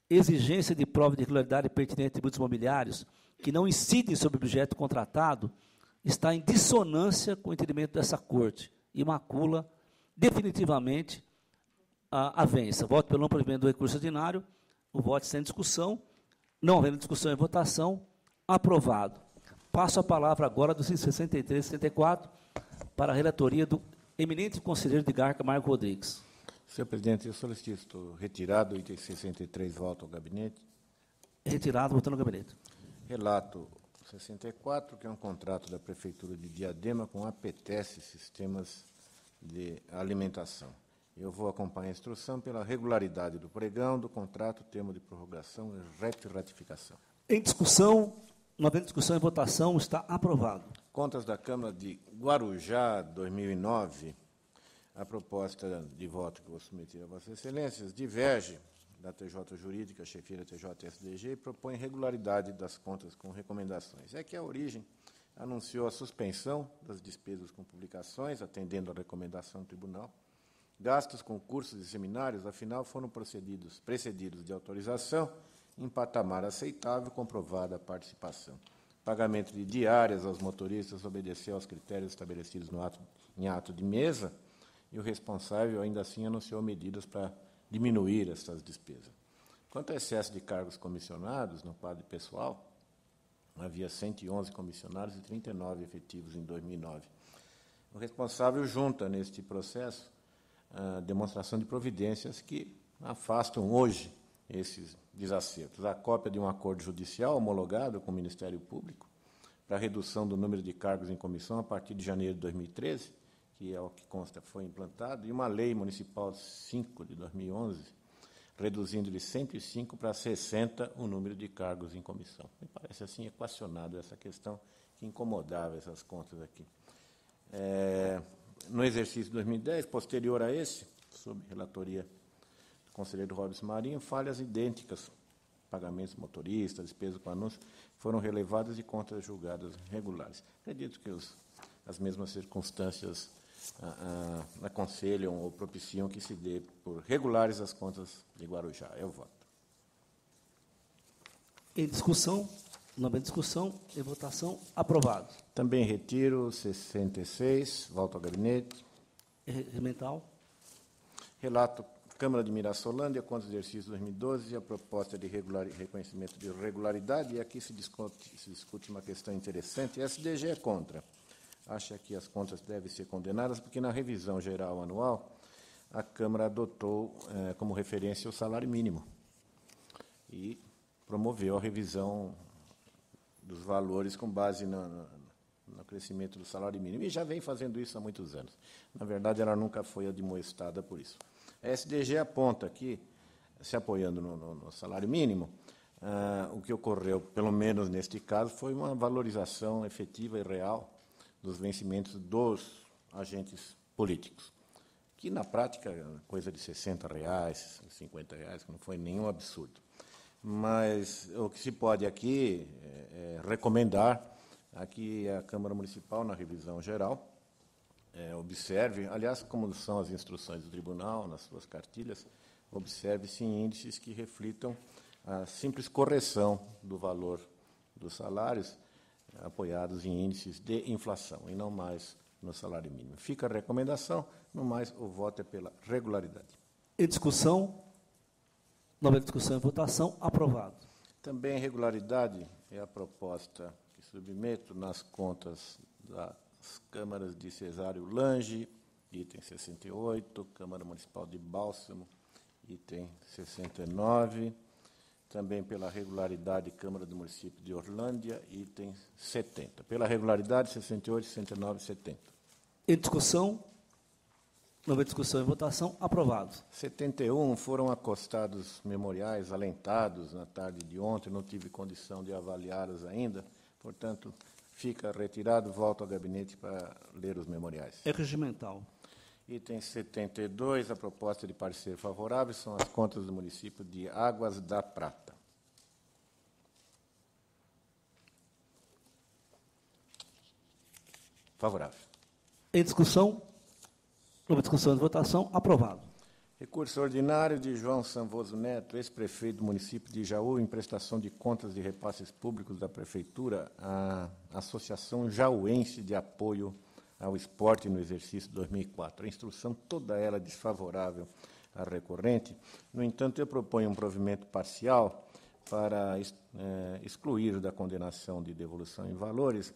Exigência de prova de regularidade pertinente de tributos imobiliários que não incidem sobre o objeto contratado está em dissonância com o entendimento dessa Corte e macula definitivamente a avença. Voto pelo não provimento do recurso ordinário. O voto está em discussão. Não havendo discussão e votação, aprovado. Passo a palavra agora dos 63 e 64 para a relatoria do eminente conselheiro de Garca, Marco Rodrigues. Senhor presidente, eu solicito retirado o item 63, volta ao gabinete. Retirado, voltando ao gabinete. Relato 64, que é um contrato da Prefeitura de Diadema com a APTS Sistemas de Alimentação. Eu vou acompanhar a instrução pela regularidade do pregão, do contrato, termo de prorrogação e ratificação. Em discussão, não havendo discussão e votação, está aprovado. Contas da Câmara de Guarujá, 2009. A proposta de voto que vou submeter a Vossas Excelências diverge da TJ Jurídica, chefia da TJ-SDG, e propõe regularidade das contas com recomendações. É que a origem anunciou a suspensão das despesas com publicações, atendendo à recomendação do tribunal. Gastos com cursos e seminários, afinal, foram precedidos de autorização em patamar aceitável, comprovada a participação. Pagamento de diárias aos motoristas obedeceu aos critérios estabelecidos em ato de mesa, e o responsável, ainda assim, anunciou medidas para diminuir essas despesas. Quanto ao excesso de cargos comissionados no quadro pessoal, havia 111 comissionados e 39 efetivos em 2009. O responsável junta, neste processo, a demonstração de providências que afastam hoje esses desacertos. A cópia de um acordo judicial homologado com o Ministério Público para a redução do número de cargos em comissão a partir de janeiro de 2013, que é o que consta foi implantado, e uma lei municipal 5 de 2011, reduzindo de 105 para 60 o número de cargos em comissão. Me parece assim equacionado essa questão que incomodava essas contas aqui. No exercício de 2010, posterior a esse, sob relatoria do conselheiro Robson Marinho, falhas idênticas, pagamentos motoristas, despesas com anúncio, foram relevadas e contas julgadas regulares. Acredito que as mesmas circunstâncias aconselham ou propiciam que se dê por regulares as contas de Guarujá. Eu voto. Em discussão, não havendo discussão e votação, aprovado. Também retiro 66, volto ao gabinete. Regimental. Relato Câmara de Mirassolândia, contas do exercício 2012, a proposta de reconhecimento de regularidade, e aqui se discute uma questão interessante. A SDG é contra. Acha que as contas devem ser condenadas, porque na revisão geral anual, a Câmara adotou como referência o salário mínimo e promoveu a revisão dos valores com base no crescimento do salário mínimo, e já vem fazendo isso há muitos anos. Na verdade, ela nunca foi admoestada por isso. A SDG aponta aqui, se apoiando no salário mínimo, o que ocorreu, pelo menos neste caso, foi uma valorização efetiva e real dos vencimentos dos agentes políticos, que, na prática, é coisa de R$60, R$50, que não foi nenhum absurdo. Mas o que se pode aqui é recomendar a que a Câmara Municipal, na revisão geral, observe, aliás, como são as instruções do tribunal, nas suas cartilhas, observe-se índices que reflitam a simples correção do valor dos salários, apoiados em índices de inflação, e não mais no salário mínimo. Fica a recomendação, no mais, o voto é pela regularidade. Em discussão, não havendo discussão e votação, aprovado. Também regularidade é a proposta que submeto nas contas das câmaras de Cesário Lange, item 68, Câmara Municipal de Bálsamo, item 69, também pela regularidade, Câmara do Município de Orlândia, item 70. Pela regularidade, 68, 69 e 70. Em discussão, não havendo discussão e votação, aprovado. 71 foram acostados memoriais alentados na tarde de ontem, não tive condição de avaliá-los ainda, portanto, fica retirado, volto ao gabinete para ler os memoriais. É regimental. Item 72, a proposta de parecer favorável são as contas do município de Águas da Prata. Favorável. Em discussão, não discussão e votação, aprovado. Recurso ordinário de João Sanvoso Neto, ex-prefeito do município de Jaú, em prestação de contas de repasses públicos da Prefeitura à Associação Jauense de Apoio ao Esporte no exercício 2004. A instrução, toda ela desfavorável à recorrente. No entanto, eu proponho um provimento parcial para excluir da condenação de devolução em valores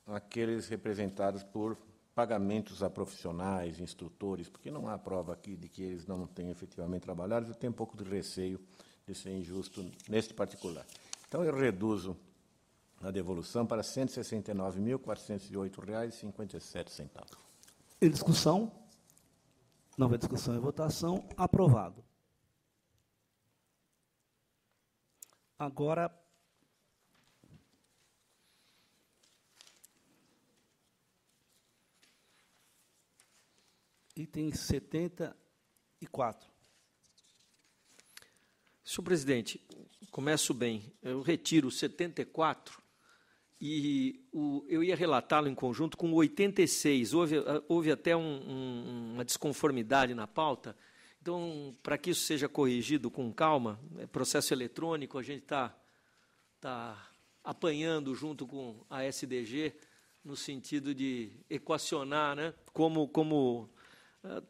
aqueles representados por pagamentos a profissionais, instrutores, porque não há prova aqui de que eles não têm efetivamente trabalhado, eu tenho um pouco de receio de ser injusto neste particular. Então, eu reduzo a devolução para R$ 169.408,57. Em discussão? Não houver discussão e votação. Aprovado. Agora, item 74. Senhor presidente, começo bem. Eu retiro o 74 e eu ia relatá-lo em conjunto com o 86. Houve até uma desconformidade na pauta. Então, para que isso seja corrigido com calma, processo eletrônico, a gente está apanhando junto com a SDG no sentido de equacionar, né, como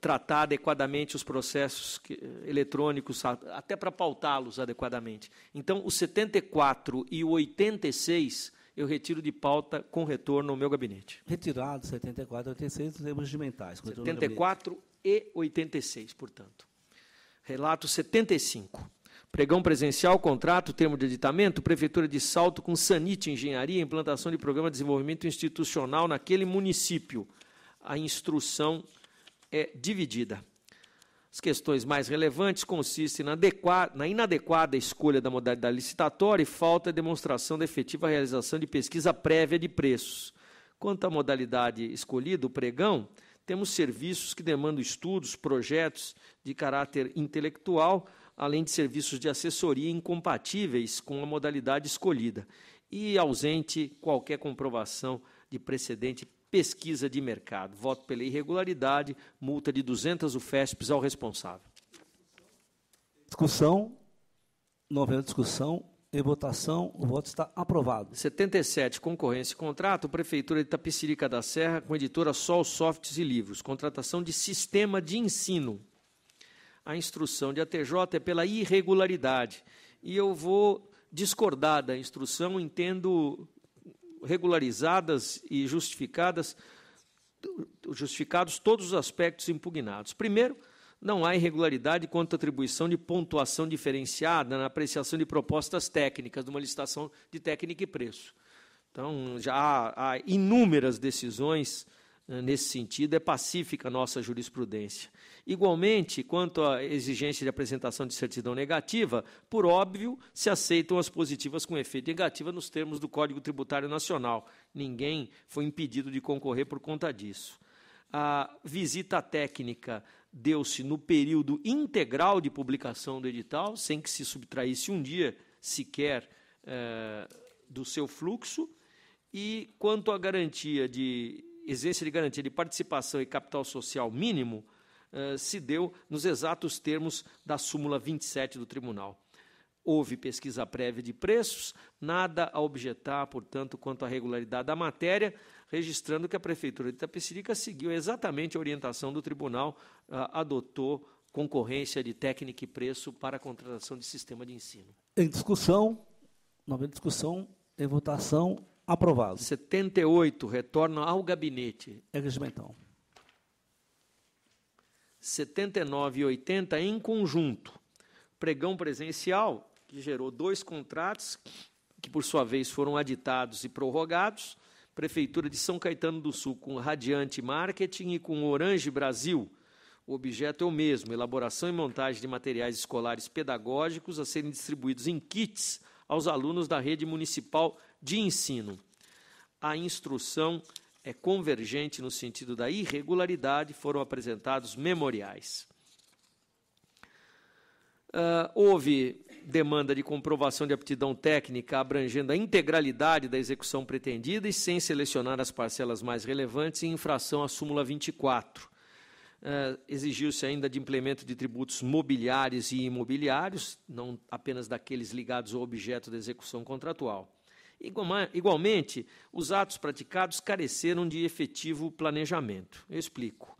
tratar adequadamente os processos eletrônicos, até para pautá-los adequadamente. Então, o 74 e o 86 eu retiro de pauta com retorno ao meu gabinete. Retirado 74 e 86 dos termos regimentais. 74 e 86, portanto. Relato 75. Pregão presencial, contrato, termo de aditamento, Prefeitura de Salto com Sanit Engenharia, implantação de programa de desenvolvimento institucional naquele município. A instrução é dividida. As questões mais relevantes consistem na inadequada escolha da modalidade licitatória e falta de demonstração da efetiva realização de pesquisa prévia de preços. Quanto à modalidade escolhida, o pregão, temos serviços que demandam estudos, projetos de caráter intelectual, além de serviços de assessoria incompatíveis com a modalidade escolhida e ausente qualquer comprovação de precedente pesquisa de mercado. Voto pela irregularidade, multa de 200 UFESPs ao responsável. Discussão. Não havendo discussão, em votação, o voto está aprovado. 77, concorrência e contrato, Prefeitura de Itapecerica da Serra, com a editora Sol Softs e Livros, contratação de sistema de ensino. A instrução de ATJ é pela irregularidade. E eu vou discordar da instrução, entendo regularizadas e justificados todos os aspectos impugnados. Primeiro, não há irregularidade quanto à atribuição de pontuação diferenciada na apreciação de propostas técnicas de uma licitação de técnica e preço. Então, já há inúmeras decisões nesse sentido, é pacífica a nossa jurisprudência. Igualmente, quanto à exigência de apresentação de certidão negativa, por óbvio, se aceitam as positivas com efeito negativo nos termos do Código Tributário Nacional. Ninguém foi impedido de concorrer por conta disso. A visita técnica deu-se no período integral de publicação do edital, sem que se subtraísse um dia sequer do seu fluxo, e quanto à exigência de garantia de participação e capital social mínimo, se deu nos exatos termos da súmula 27 do Tribunal. Houve pesquisa prévia de preços, nada a objetar, portanto, quanto à regularidade da matéria, registrando que a Prefeitura de Itapecerica seguiu exatamente a orientação do Tribunal, adotou concorrência de técnica e preço para a contratação de sistema de ensino. Em discussão, não havendo discussão, em votação, aprovado. 78, retorna ao gabinete. É regimental. 79 e 80 em conjunto. Pregão presencial, que gerou 2 contratos, que por sua vez foram aditados e prorrogados. Prefeitura de São Caetano do Sul com Radiante Marketing e com Orange Brasil. O objeto é o mesmo, elaboração e montagem de materiais escolares pedagógicos a serem distribuídos em kits aos alunos da rede municipal de ensino. A instrução é convergente no sentido da irregularidade, foram apresentados memoriais. Houve demanda de comprovação de aptidão técnica abrangendo a integralidade da execução pretendida e sem selecionar as parcelas mais relevantes em infração à súmula 24. Exigiu-se ainda de implemento de tributos mobiliários e imobiliários, não apenas daqueles ligados ao objeto da execução contratual. Igualmente, os atos praticados careceram de efetivo planejamento. Eu explico.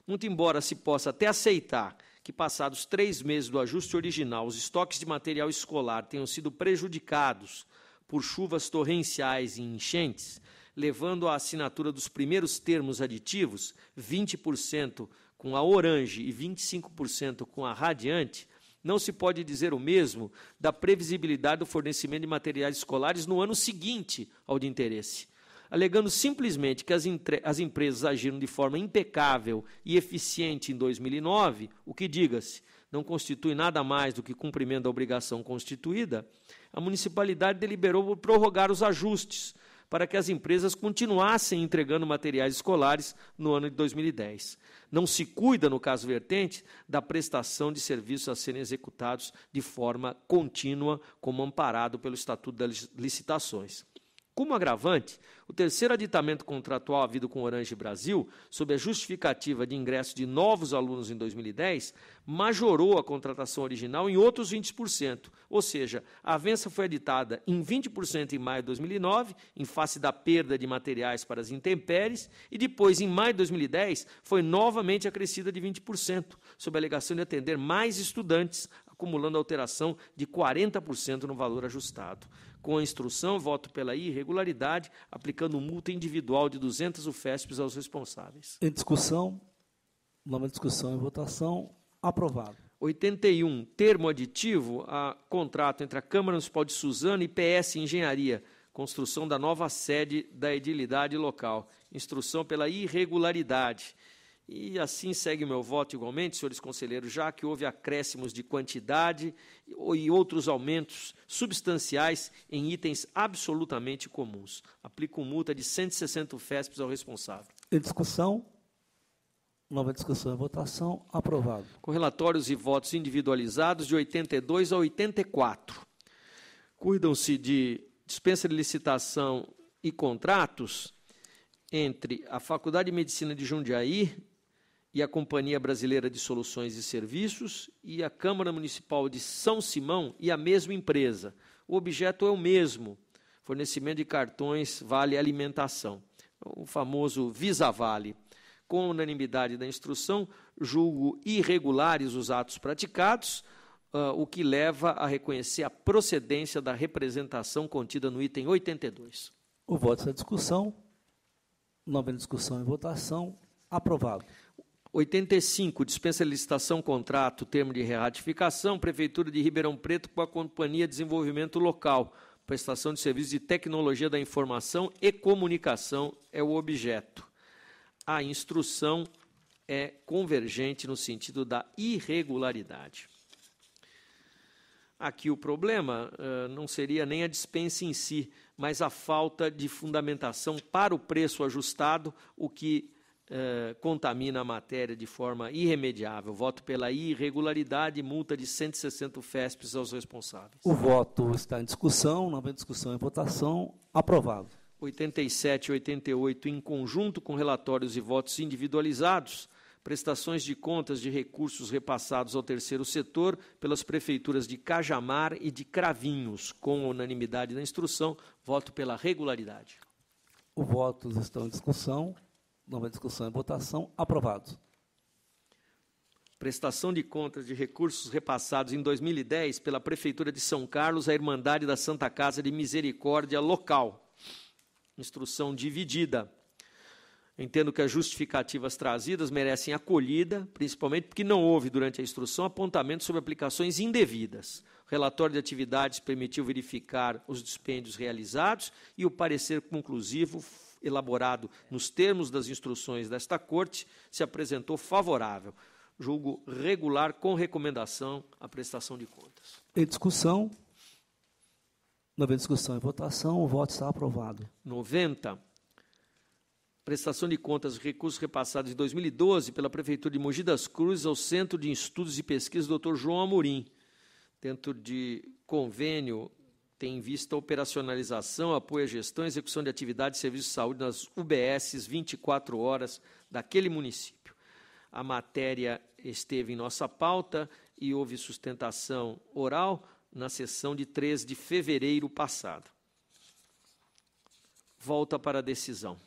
Muito embora se possa até aceitar que, passados 3 meses do ajuste original, os estoques de material escolar tenham sido prejudicados por chuvas torrenciais e enchentes, levando à assinatura dos primeiros termos aditivos, 20% com a Orange e 25% com a Radiante, não se pode dizer o mesmo da previsibilidade do fornecimento de materiais escolares no ano seguinte ao de interesse, alegando simplesmente que as empresas agiram de forma impecável e eficiente em 2009, o que, diga-se, não constitui nada mais do que cumprimento da obrigação constituída. A municipalidade deliberou por prorrogar os ajustes para que as empresas continuassem entregando materiais escolares no ano de 2010. Não se cuida, no caso vertente, da prestação de serviços a serem executados de forma contínua, como amparado pelo Estatuto das Licitações. Como agravante, o terceiro aditamento contratual havido com Orange Brasil, sob a justificativa de ingresso de novos alunos em 2010, majorou a contratação original em outros 20%, ou seja, a avença foi aditada em 20% em maio de 2009, em face da perda de materiais para as intempéries, e depois, em maio de 2010, foi novamente acrescida de 20%, sob a alegação de atender mais estudantes, acumulando alteração de 40% no valor ajustado. Com a instrução, voto pela irregularidade, aplicando multa individual de 200 UFESPs aos responsáveis. Em discussão, nova discussão e votação, aprovado. 81, termo aditivo a contrato entre a Câmara Municipal de Suzano e PS Engenharia, construção da nova sede da edilidade local. Instrução pela irregularidade. E assim segue o meu voto igualmente, senhores conselheiros, já que houve acréscimos de quantidade e outros aumentos substanciais em itens absolutamente comuns. Aplico multa de 160 UFESPs ao responsável. Em discussão, nova discussão e votação, aprovado. Com relatórios e votos individualizados de 82 a 84. Cuidam-se de dispensa de licitação e contratos entre a Faculdade de Medicina de Jundiaí e a Companhia Brasileira de Soluções e Serviços e a Câmara Municipal de São Simão e a mesma empresa. O objeto é o mesmo, fornecimento de cartões Vale Alimentação, o famoso Visa Vale. Com unanimidade da instrução, julgo irregulares os atos praticados, o que leva a reconhecer a procedência da representação contida no item 82. O voto está em discussão, nova discussão e votação, aprovado. 85, dispensa de licitação, contrato, termo de ratificação, Prefeitura de Ribeirão Preto com a Companhia de Desenvolvimento Local, prestação de serviços de tecnologia da informação e comunicação é o objeto. A instrução é convergente no sentido da irregularidade. Aqui o problema não seria nem a dispensa em si, mas a falta de fundamentação para o preço ajustado, o que contamina a matéria de forma irremediável. Voto pela irregularidade e multa de 160 UFESPs aos responsáveis. O voto está em discussão, nova discussão e votação, aprovado. 87 e 88, em conjunto com relatórios e votos individualizados, prestações de contas de recursos repassados ao terceiro setor pelas prefeituras de Cajamar e de Cravinhos. Com a unanimidade da instrução, voto pela regularidade. Os votos estão em discussão, nova discussão e votação, aprovado. Prestação de contas de recursos repassados em 2010 pela Prefeitura de São Carlos à Irmandade da Santa Casa de Misericórdia Local. Instrução dividida. Entendo que as justificativas trazidas merecem acolhida, principalmente porque não houve, durante a instrução, apontamento sobre aplicações indevidas. O relatório de atividades permitiu verificar os dispêndios realizados e o parecer conclusivo elaborado nos termos das instruções desta Corte, se apresentou favorável. Julgo regular com recomendação a prestação de contas. Em discussão, nova discussão e votação, o voto está aprovado. 90. Prestação de contas de recursos repassados em 2012 pela Prefeitura de Mogi das Cruzes ao Centro de Estudos e Pesquisa Dr. João Amorim. Dentro de convênio, tem em vista a operacionalização, apoio à gestão e execução de atividades de serviço de saúde nas UBSs 24 horas daquele município. A matéria esteve em nossa pauta e houve sustentação oral na sessão de 3 de fevereiro passado. Volta para a decisão.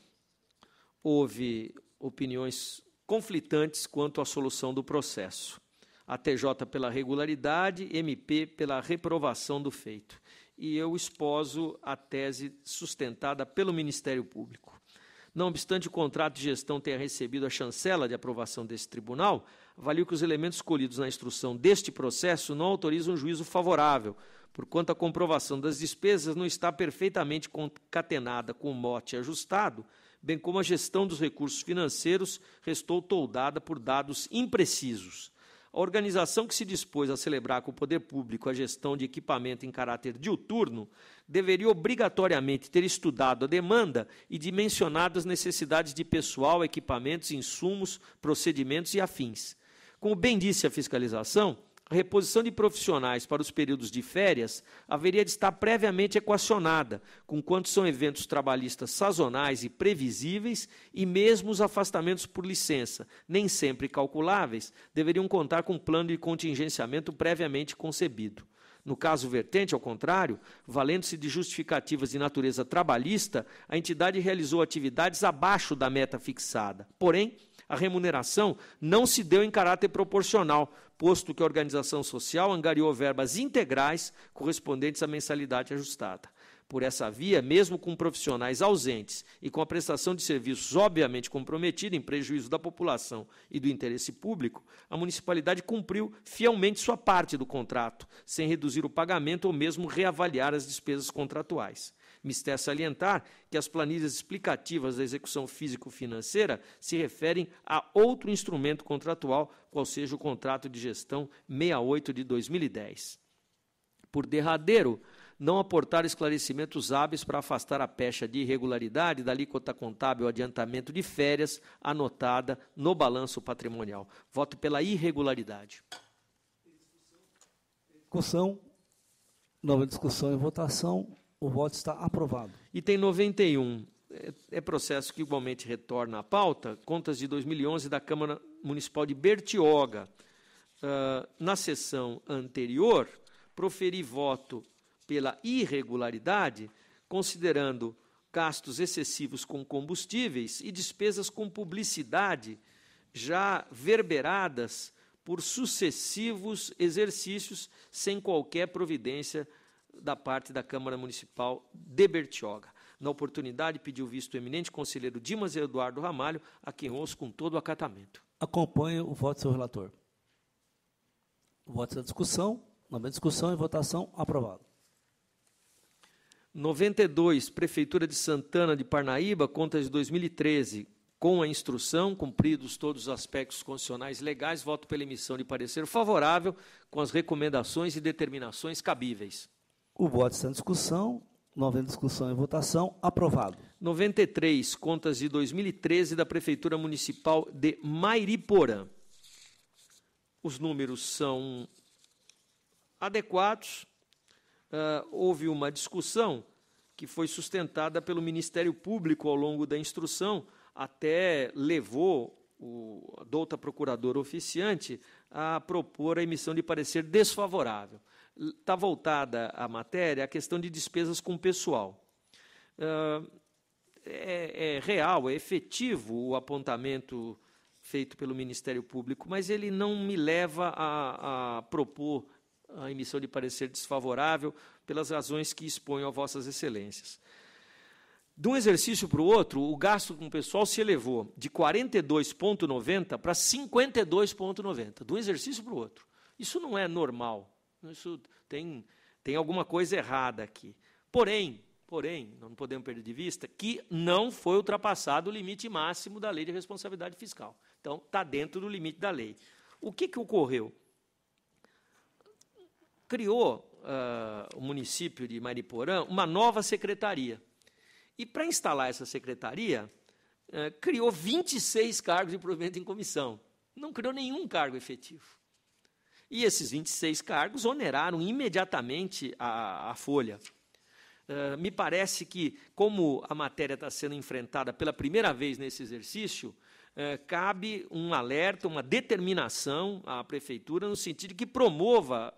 Houve opiniões conflitantes quanto à solução do processo. A TJ pela regularidade, MP pela reprovação do feito. e eu esposo a tese sustentada pelo Ministério Público. Não obstante o contrato de gestão tenha recebido a chancela de aprovação desse tribunal, avalio que os elementos escolhidos na instrução deste processo não autorizam um juízo favorável, porquanto a comprovação das despesas não está perfeitamente concatenada com o mote ajustado, bem como a gestão dos recursos financeiros restou toldada por dados imprecisos. A organização que se dispôs a celebrar com o poder público a gestão de equipamento em caráter diuturno deveria obrigatoriamente ter estudado a demanda e dimensionado as necessidades de pessoal, equipamentos, insumos, procedimentos e afins. Como bem disse a fiscalização, a reposição de profissionais para os períodos de férias haveria de estar previamente equacionada, com quanto são eventos trabalhistas sazonais e previsíveis, e mesmo os afastamentos por licença, nem sempre calculáveis, deveriam contar com um plano de contingenciamento previamente concebido. No caso vertente, ao contrário, valendo-se de justificativas de natureza trabalhista, a entidade realizou atividades abaixo da meta fixada. Porém, a remuneração não se deu em caráter proporcional, posto que a organização social angariou verbas integrais correspondentes à mensalidade ajustada. Por essa via, mesmo com profissionais ausentes e com a prestação de serviços obviamente comprometida em prejuízo da população e do interesse público, a municipalidade cumpriu fielmente sua parte do contrato, sem reduzir o pagamento ou mesmo reavaliar as despesas contratuais. Mistério salientar que as planilhas explicativas da execução físico-financeira se referem a outro instrumento contratual, qual seja o contrato de gestão 68 de 2010. Por derradeiro, não aportar esclarecimentos hábeis para afastar a pecha de irregularidade da alíquota contábil adiantamento de férias anotada no balanço patrimonial. Voto pela irregularidade. Discussão. Nova discussão e votação. O voto está aprovado. Item 91. É processo que igualmente retorna à pauta. Contas de 2011 da Câmara Municipal de Bertioga. Na sessão anterior, proferi voto pela irregularidade, considerando gastos excessivos com combustíveis e despesas com publicidade já verberadas por sucessivos exercícios sem qualquer providência da parte da Câmara Municipal de Bertioga. Na oportunidade, pediu visto o eminente conselheiro Dimas Eduardo Ramalho, a quem ouço com todo o acatamento. Acompanho o voto do seu relator. O voto da discussão, nova discussão e votação, aprovado. 92, Prefeitura de Santana de Parnaíba, contas de 2013, com a instrução, cumpridos todos os aspectos constitucionais legais, voto pela emissão de parecer favorável, com as recomendações e determinações cabíveis. O voto está em discussão, nova discussão e votação, aprovado. 93, contas de 2013 da Prefeitura Municipal de Mairiporã. Os números são adequados. Houve uma discussão que foi sustentada pelo Ministério Público ao longo da instrução, até levou a douta procuradora oficiante a propor a emissão de parecer desfavorável. Está voltada a matéria à questão de despesas com pessoal. É real, é efetivo o apontamento feito pelo Ministério Público, mas ele não me leva a propor a emissão de parecer desfavorável pelas razões que exponho a vossas excelências. De um exercício para o outro, o gasto com o pessoal se elevou de 42,90 para 52,90, de um exercício para o outro. Isso não é normal, isso tem alguma coisa errada aqui. Porém, não podemos perder de vista que não foi ultrapassado o limite máximo da Lei de Responsabilidade Fiscal. Então, está dentro do limite da lei. O que ocorreu? Criou o município de Mairiporã uma nova secretaria. E, para instalar essa secretaria, criou 26 cargos de provimento em comissão. Não criou nenhum cargo efetivo. E esses 26 cargos oneraram imediatamente a folha. Me parece que, como a matéria está sendo enfrentada pela primeira vez nesse exercício, cabe um alerta, uma determinação à Prefeitura, no sentido de que promova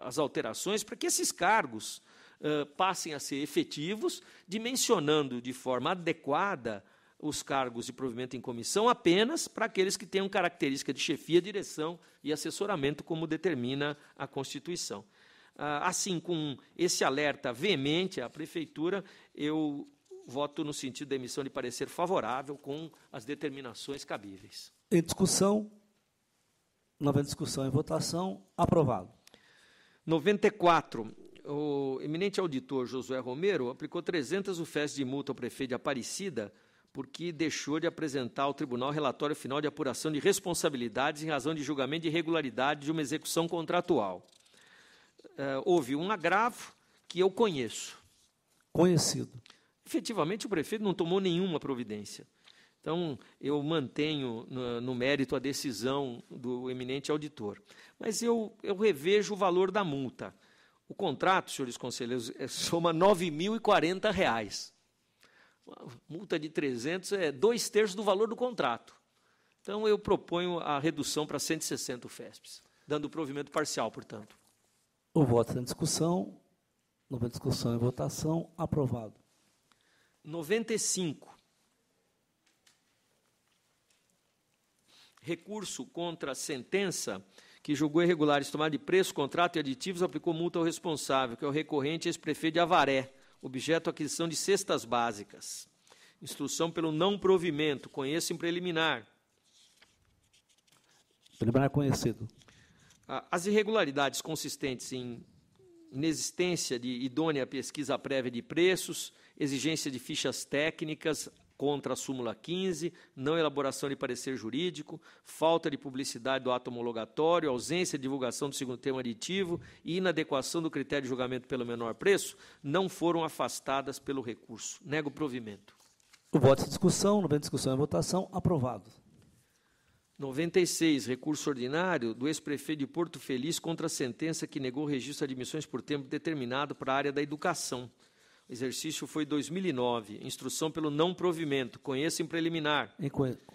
as alterações para que esses cargos passem a ser efetivos, dimensionando de forma adequada os cargos de provimento em comissão apenas para aqueles que tenham característica de chefia, direção e assessoramento, como determina a Constituição. Assim, com esse alerta veemente à Prefeitura, eu voto no sentido da emissão de parecer favorável com as determinações cabíveis. Em discussão, não havendo discussão em votação, aprovado. 94. O eminente auditor Josué Romero aplicou 300 UFES de multa ao prefeito de Aparecida porque deixou de apresentar ao tribunal relatório final de apuração de responsabilidades em razão de julgamento de irregularidade de uma execução contratual. Houve um agravo que eu conheço. Conhecido. Efetivamente, o prefeito não tomou nenhuma providência. Então, eu mantenho no mérito a decisão do eminente auditor. Mas eu revejo o valor da multa. O contrato, senhores conselheiros, soma R$ 9.040. Multa de 300 é 2/3 do valor do contrato. Então, eu proponho a redução para 160 UFESPs, dando provimento parcial, portanto. O voto em discussão, não havendo discussão em votação, aprovado. 95. Recurso contra a sentença que julgou irregulares tomada de preço, contrato e aditivos, aplicou multa ao responsável, que é o recorrente ex-prefeito de Avaré, objeto aquisição de cestas básicas. Instrução pelo não provimento, conheça em preliminar. Preliminar conhecido. As irregularidades consistentes em inexistência de idônea pesquisa prévia de preços, exigência de fichas técnicas contra a súmula 15, não elaboração de parecer jurídico, falta de publicidade do ato homologatório, ausência de divulgação do segundo termo aditivo e inadequação do critério de julgamento pelo menor preço, não foram afastadas pelo recurso. Nego o provimento. O voto em discussão, não havendo discussão em votação, aprovado. 96, recurso ordinário do ex-prefeito de Porto Feliz contra a sentença que negou o registro de admissões por tempo determinado para a área da educação. O exercício foi 2009. Instrução pelo não provimento. Conheça em preliminar.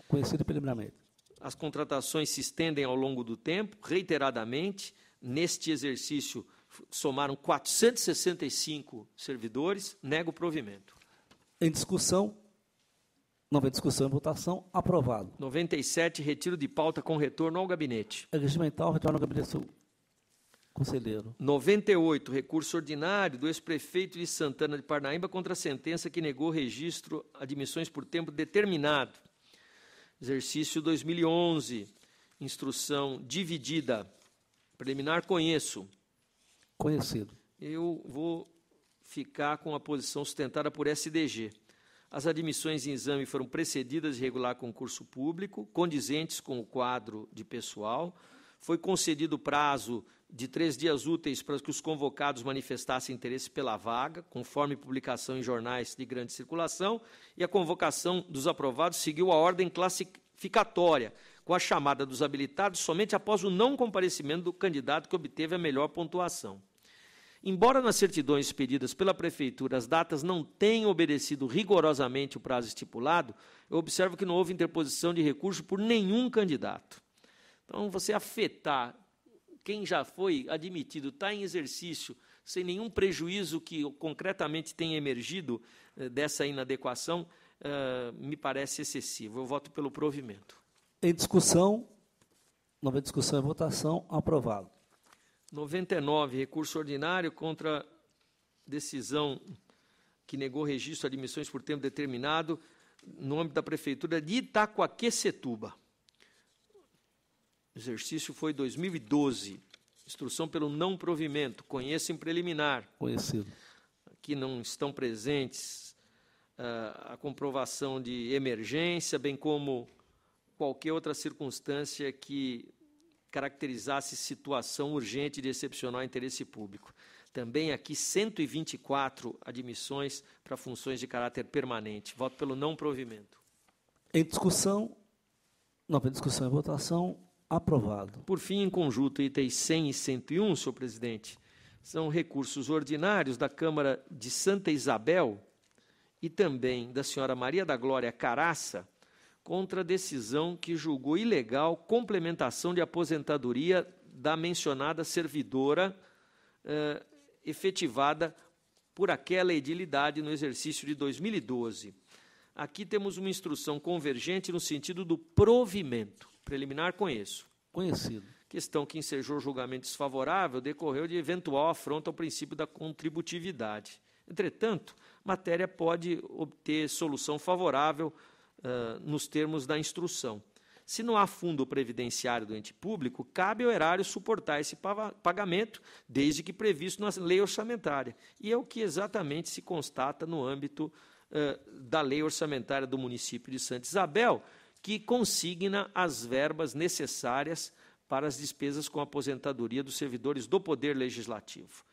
Conhecido preliminarmente. As contratações se estendem ao longo do tempo, reiteradamente. Neste exercício, somaram 465 servidores. Nego o provimento. Em discussão, não havendo discussão em votação, aprovado. 97, retiro de pauta com retorno ao gabinete. É regimental, retorno ao gabinete conselheiro. 98, recurso ordinário do ex-prefeito de Santana de Parnaíba contra a sentença que negou registro admissões por tempo determinado. Exercício 2011, instrução dividida. Preliminar conheço. Conhecido. Eu vou ficar com a posição sustentada por SDG. As admissões em exame foram precedidas de regular concurso público, condizentes com o quadro de pessoal. Foi concedido prazo de 3 dias úteis para que os convocados manifestassem interesse pela vaga, conforme publicação em jornais de grande circulação, e a convocação dos aprovados seguiu a ordem classificatória, com a chamada dos habilitados somente após o não comparecimento do candidato que obteve a melhor pontuação. Embora nas certidões expedidas pela Prefeitura as datas não tenham obedecido rigorosamente o prazo estipulado, eu observo que não houve interposição de recurso por nenhum candidato. Então, você afetar quem já foi admitido, está em exercício, sem nenhum prejuízo que concretamente tenha emergido dessa inadequação, me parece excessivo. Eu voto pelo provimento. Em discussão, não havendo discussão e votação, aprovado. 99, recurso ordinário contra decisão que negou registro de admissões por tempo determinado no âmbito da Prefeitura de Itacoaquecetuba. O exercício foi 2012. Instrução pelo não provimento. Conheça em preliminar. Conhecido. Aqui não estão presentes a comprovação de emergência, bem como qualquer outra circunstância que caracterizasse situação urgente de excepcional interesse público. Também aqui 124 admissões para funções de caráter permanente. Voto pelo não provimento. Em discussão, não havendo discussão e votação, aprovado. Por fim, em conjunto, itens 100 e 101, senhor presidente, são recursos ordinários da Câmara de Santa Isabel e também da senhora Maria da Glória Caraça, contra a decisão que julgou ilegal complementação de aposentadoria da mencionada servidora efetivada por aquela edilidade no exercício de 2012. Aqui temos uma instrução convergente no sentido do provimento. Preliminar conheço. Conhecido. questão que ensejou julgamento desfavorável decorreu de eventual afronta ao princípio da contributividade. Entretanto, a matéria pode obter solução favorável nos termos da instrução. Se não há fundo previdenciário do ente público, cabe ao erário suportar esse pagamento, desde que previsto na lei orçamentária. E é o que exatamente se constata no âmbito da lei orçamentária do município de Santa Isabel, que consigna as verbas necessárias para as despesas com aposentadoria dos servidores do Poder Legislativo.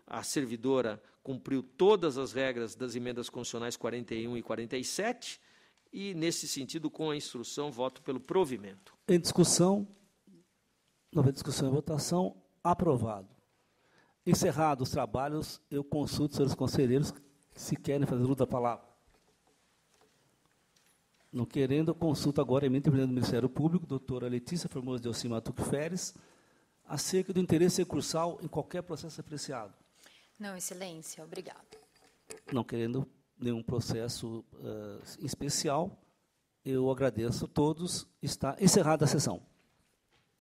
A servidora cumpriu todas as regras das emendas constitucionais 41 e 47 e, nesse sentido, com a instrução, voto pelo provimento. Em discussão, não houve discussão e votação, aprovado. Encerrados os trabalhos, eu consulto os senhores conselheiros se querem fazer uso da palavra. Não querendo, eu consulto agora a emenda do Ministério Público, doutora Letícia Formoso de Alcima Tuque Feres, acerca do interesse recursal em qualquer processo apreciado. Não, excelência, obrigado. Não querendo nenhum processo especial, eu agradeço a todos. Está encerrada a sessão.